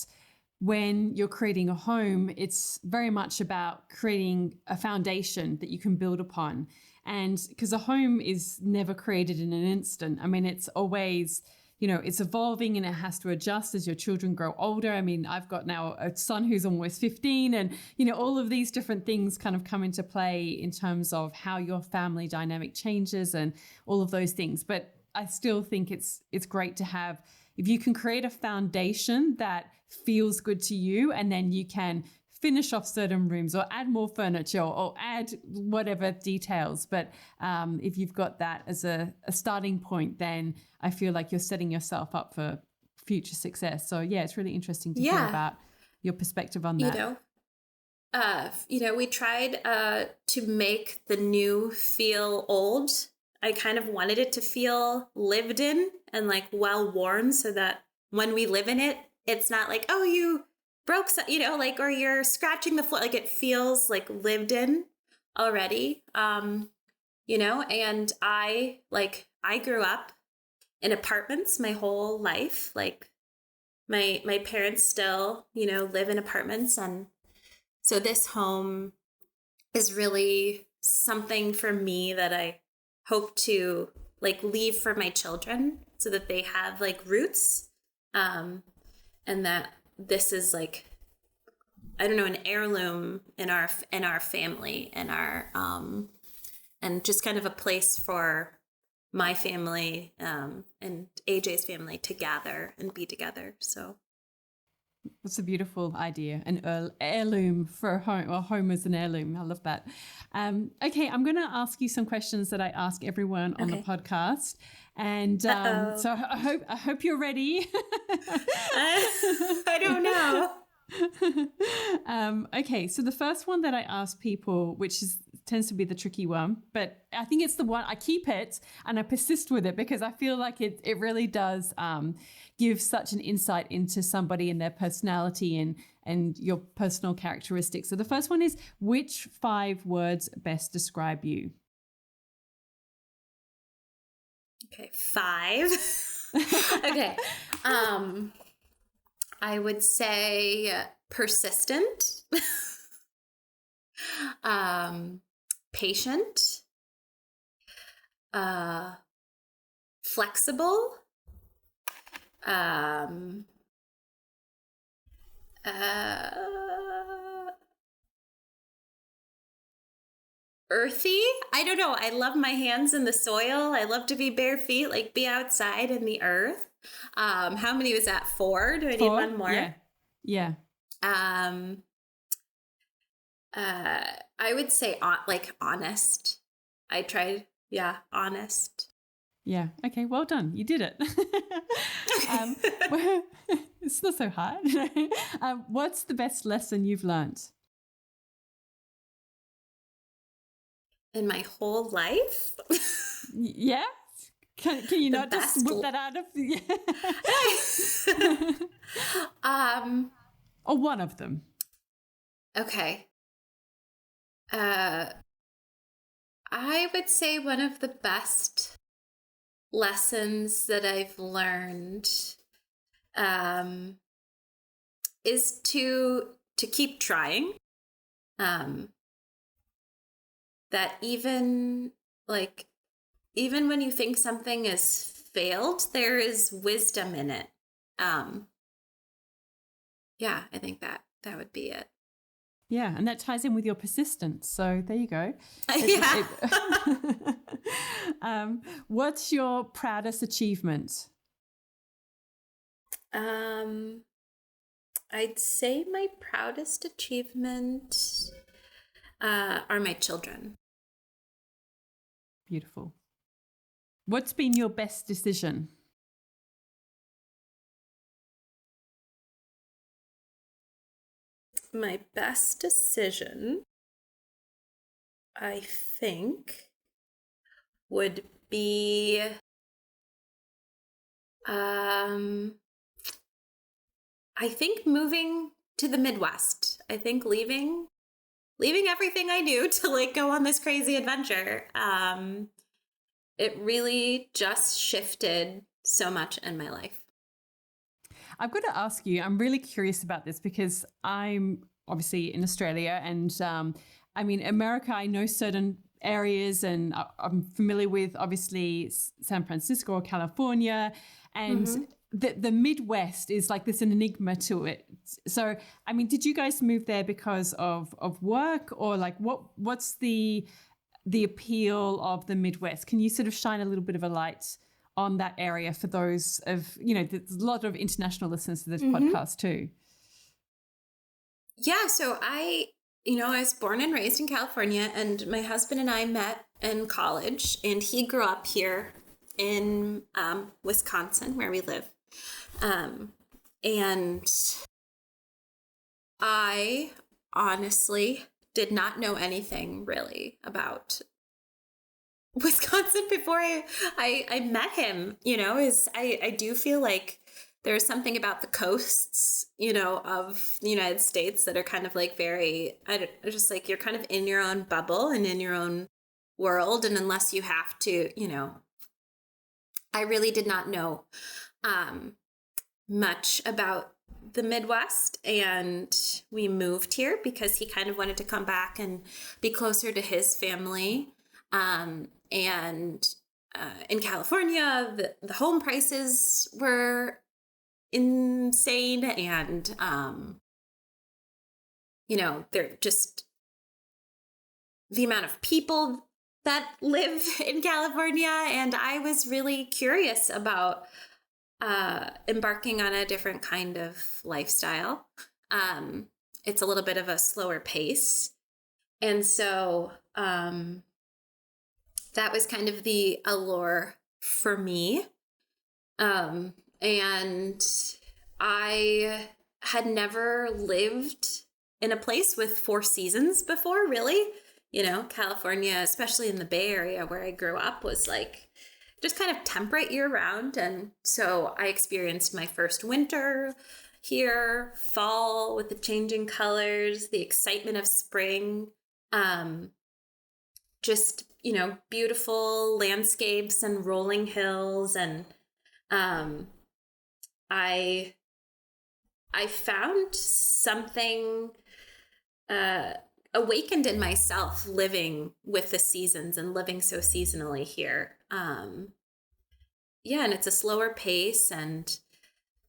when you're creating a home, it's very much about creating a foundation that you can build upon. And because a home is never created in an instant. I mean, it's always, it's evolving, and it has to adjust as your children grow older. I mean, I've got now a son who's almost 15, and, all of these different things kind of come into play in terms of how your family dynamic changes and all of those things. But I still think it's great to have, if you can create a foundation that feels good to you, and then you can finish off certain rooms or add more furniture or add whatever details. But if you've got that as a starting point, then I feel like you're setting yourself up for future success. So yeah, it's really interesting to hear about your perspective on that. We tried to make the new feel old. I kind of wanted it to feel lived in and like well worn, so that when we live in it, it's not like, oh, you broke, or you're scratching the floor. Like it feels like lived in already. And I grew up in apartments my whole life. Like my parents still, live in apartments. And so this home is really something for me that I hope to like leave for my children, so that they have like roots, and that this is like, I don't know, an heirloom in our family, and our and just kind of a place for my family and AJ's family to gather and be together. So that's a beautiful idea. An heirloom for a home, or home as an heirloom. I love that. Okay, I'm going to ask you some questions that I ask everyone on the podcast. And so I hope you're ready. I don't know. Okay, so the first one that I ask people, which tends to be the tricky one, but I think it's the one I keep it and I persist with it, because I feel like it really does give such an insight into somebody and their personality and your personal characteristics. So the first one is, which 5 words best describe you? Okay, 5. Okay. I would say persistent, patient, flexible, earthy. I don't know. I love my hands in the soil. I love to be bare feet, like be outside in the earth. How many was that? 4? Do I need 4? one more? Yeah. I would say honest. I tried. Yeah. Honest. Yeah. Okay. Well done. You did it. It's not so hard. What's the best lesson you've learned? In my whole life? Yeah. Can you not just whip that out of or one of them? Okay. Uh, I would say one of the best lessons that I've learned um, is to keep trying. Um, that even when you think something has failed, there is wisdom in it. Um, yeah, I think that would be it. Yeah, and that ties in with your persistence. So there you go. Yeah. What's your proudest achievement? I'd say my proudest achievement are my children. Beautiful. What's been your best decision? My best decision, I think, would be I think moving to the Midwest. I think leaving everything I knew to like go on this crazy adventure. It really just shifted so much in my life. I've got to ask you, I'm really curious about this because I'm obviously in Australia and I mean, America, I know certain areas and I'm familiar with obviously San Francisco or California and the Midwest is like this an enigma to it. So, I mean, did you guys move there because of work or like what's the appeal of the Midwest? Can you sort of shine a little bit of a light on that area for those of, there's a lot of international listeners to this podcast too. Yeah. So I was born and raised in California and my husband and I met in college and he grew up here in Wisconsin where we live. And I honestly did not know anything really about Wisconsin before I met him, I do feel like there's something about the coasts, of the United States that are kind of like just like you're kind of in your own bubble and in your own world. And unless you have to, I really did not know much about the Midwest, and we moved here because he kind of wanted to come back and be closer to his family. And in California, the home prices were insane, and they're just the amount of people that live in California, and I was really curious about embarking on a different kind of lifestyle. It's a little bit of a slower pace. And so that was kind of the allure for me. And I had never lived in a place with 4 seasons before, really. California, especially in the Bay Area where I grew up, was like just kind of temperate year round. And so I experienced my first winter here, fall with the changing colors, the excitement of spring, just, beautiful landscapes and rolling hills. And I found something awakened in myself living with the seasons and living so seasonally here. And it's a slower pace and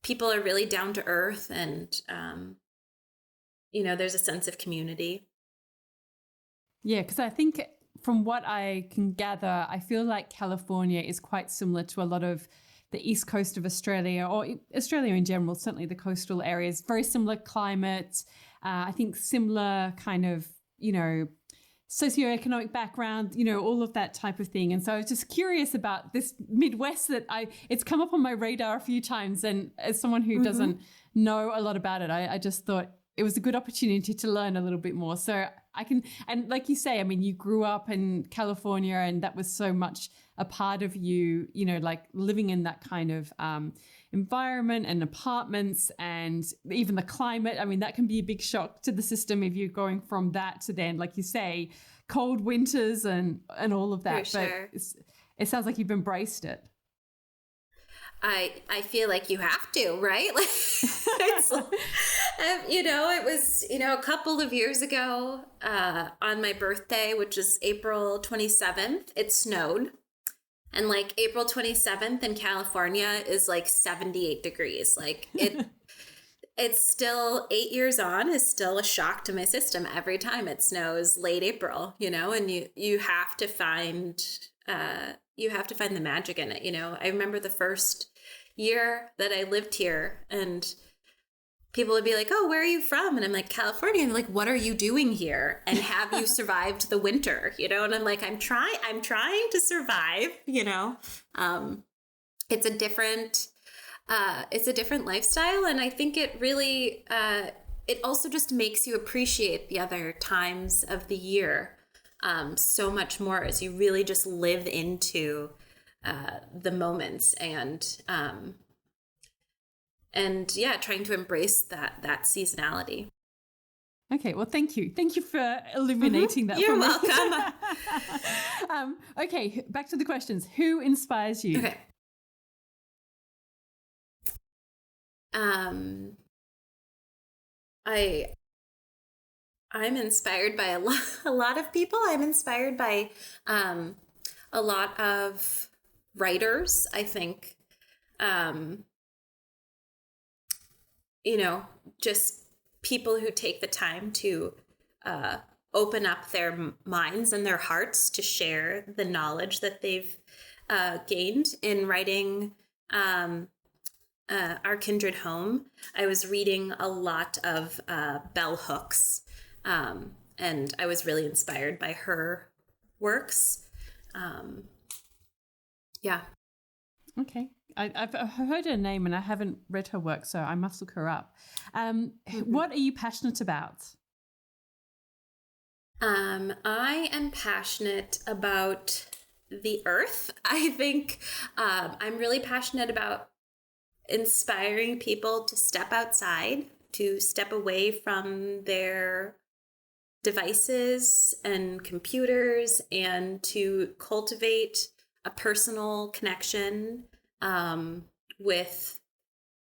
people are really down to earth and, there's a sense of community. Yeah, because I think from what I can gather, I feel like California is quite similar to a lot of the east coast of Australia or Australia in general, certainly the coastal areas, very similar climate. I think similar kind of, socioeconomic background, all of that type of thing. And so I was just curious about this Midwest that it's come up on my radar a few times. And as someone who doesn't know a lot about it, I just thought it was a good opportunity to learn a little bit more. So I can, and like you say, I mean, you grew up in California and that was so much a part of you, you know, like living in that kind of environment and apartments and even the climate. I mean, that can be a big shock to the system if you're going from that to then, like you say, cold winters and all of that. For sure. But it sounds like you've embraced it. I feel like you have to, right? Like, it's, you know, it was, you know, a couple of years ago on my birthday, which is April 27th, it snowed. And like April 27th in California is like 78 degrees. Like it's still 8 years on is still a shock to my system every time it snows late April, you know, and you have to find the magic in it. You know, I remember the first year that I lived here and people would be like, "Oh, where are you from?" And I'm like, "California." And they're like, "What are you doing here? And have you survived the winter?" You know, and I'm like, I'm trying to survive, you know. It's a different lifestyle. And I think it really, it also just makes you appreciate the other times of the year so much more as you really just live into the moments and yeah, trying to embrace that seasonality. Okay, well, thank you. Thank you for illuminating that. You're for me. welcome. Okay, back to the questions. Who inspires you? Okay. I'm inspired by a lot of people. I'm inspired by a lot of writers, I think. You know, just people who take the time to open up their minds and their hearts to share the knowledge that they've gained in writing our Kindred Home. I was reading a lot of bell hooks, and I was really inspired by her works. Yeah. Okay. I've heard her name and I haven't read her work, so I must look her up. What are you passionate about? I am passionate about the earth. I think I'm really passionate about inspiring people to step outside, to step away from their devices and computers, and to cultivate a personal connection with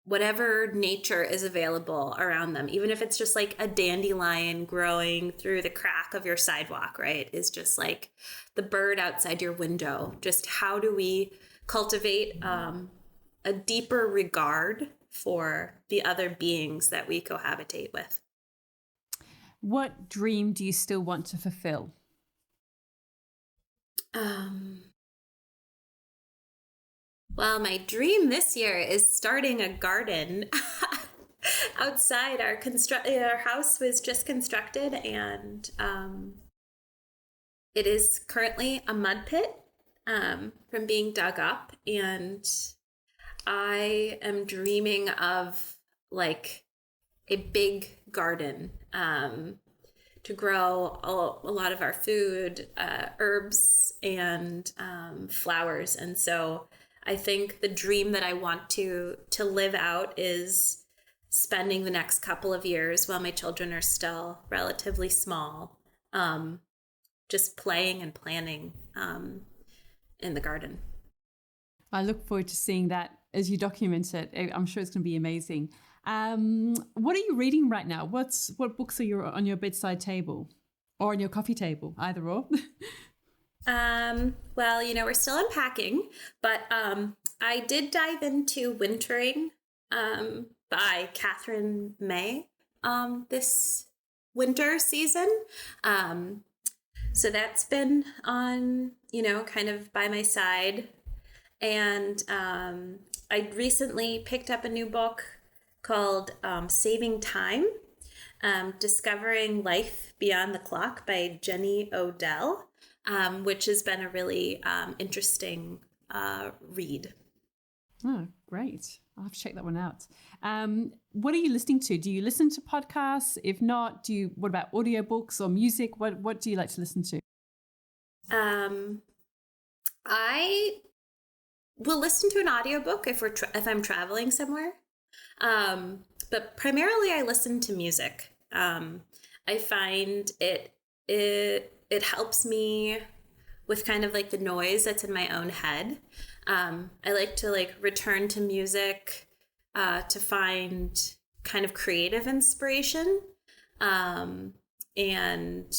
whatever nature is available around them, even if it's just like a dandelion growing through the crack of your sidewalk, right? Is just like the bird outside your window. Just how do we cultivate a deeper regard for the other beings that we cohabitate with? What dream do you still want to fulfill? Well, my dream this year is starting a garden outside. Our house was just constructed, and it is currently a mud pit from being dug up, and I am dreaming of like a big garden to grow a lot of our food, herbs, and flowers. And so I think the dream that I want to live out is spending the next couple of years while my children are still relatively small, just playing and planning in the garden. I look forward to seeing that as you document it. I'm sure it's going to be amazing. What are you reading right now? What books are on your bedside table or on your coffee table? Either or. Well, you know, we're still unpacking, but I did dive into Wintering by Catherine May this winter season. So that's been on, you know, kind of by my side. And I recently picked up a new book called Saving Time, Discovering Life Beyond the Clock by Jenny Odell, which has been a really interesting read. Oh, great. I'll have to check that one out. What are you listening to? Do you listen to podcasts? If not, what about audiobooks or music? What do you like to listen to? I will listen to an audiobook if I'm traveling somewhere. But primarily I listen to music. I find it helps me with kind of like the noise that's in my own head. I like to like return to music to find kind of creative inspiration. And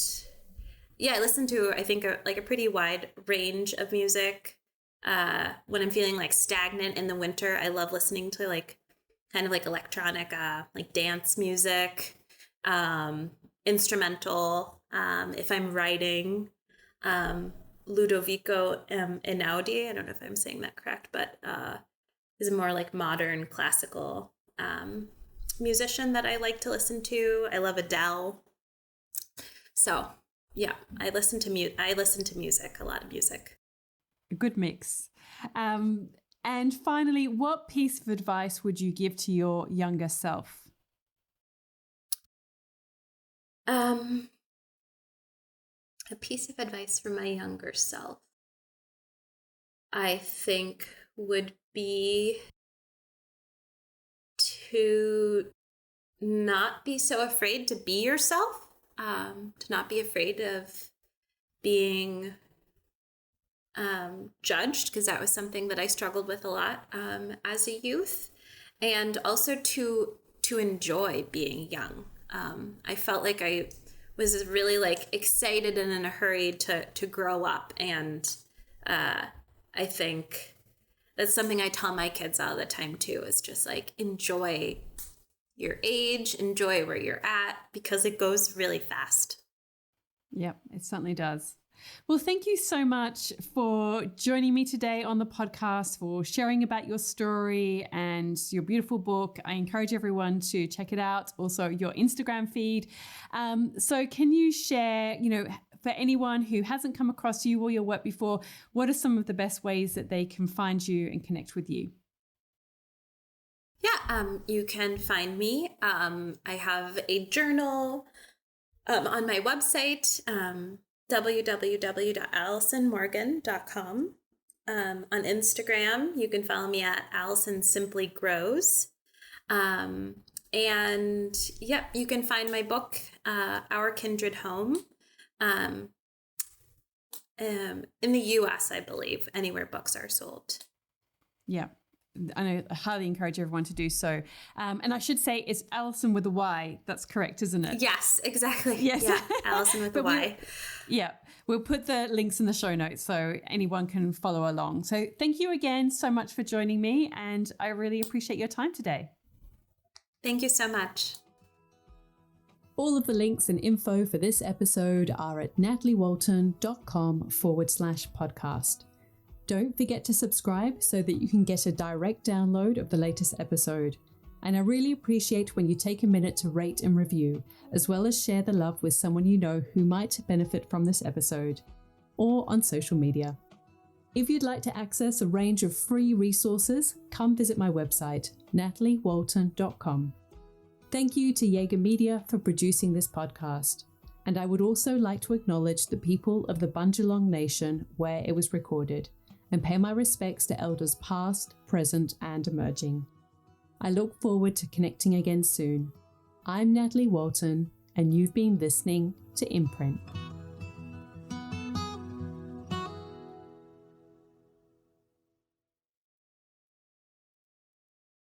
yeah, I listen to, I think, like a pretty wide range of music. When I'm feeling like stagnant in the winter, I love listening to like kind of like electronic, like dance music, instrumental. If I'm writing, Ludovico Einaudi, I don't know if I'm saying that correct, but is a more like modern classical musician that I like to listen to. I love Adele. So yeah, I listen to music, a lot of music. A good mix. And finally, what piece of advice would you give to your younger self? A piece of advice for my younger self, I think, would be to not be so afraid to be yourself, to not be afraid of being judged, because that was something that I struggled with a lot as a youth, and also to enjoy being young. I felt like I was really like excited and in a hurry to grow up, and I think that's something I tell my kids all the time too, is just like enjoy your age, enjoy where you're at, because it goes really fast. Yep, it certainly does. Well, thank you so much for joining me today on the podcast, for sharing about your story and your beautiful book. I encourage everyone to check it out. Also, your Instagram feed. So can you share, for anyone who hasn't come across you or your work before, what are some of the best ways that they can find you and connect with you? Yeah, you can find me. I have a journal on my website, www.alysonmorgan.com. On Instagram, you can follow me at Alyson Simply Grows. And yep, you can find my book, Our Kindred Home, in the US, I believe, anywhere books are sold. Yeah. I highly encourage everyone to do so. And I should say it's Alyson with a Y. That's correct, isn't it? Yes, exactly. Yes. Yeah, Alyson with a Y. We'll put the links in the show notes so anyone can follow along. So thank you again so much for joining me, and I really appreciate your time today. Thank you so much. All of the links and info for this episode are at nataliewalton.com/podcast. Don't forget to subscribe so that you can get a direct download of the latest episode. And I really appreciate when you take a minute to rate and review, as well as share the love with someone you know who might benefit from this episode, or on social media. If you'd like to access a range of free resources, come visit my website, nataliewalton.com. Thank you to Jaeger Media for producing this podcast. And I would also like to acknowledge the people of the Bundjalung Nation where it was recorded, and pay my respects to elders past, present, and emerging. I look forward to connecting again soon. I'm Natalie Walton, and you've been listening to Imprint.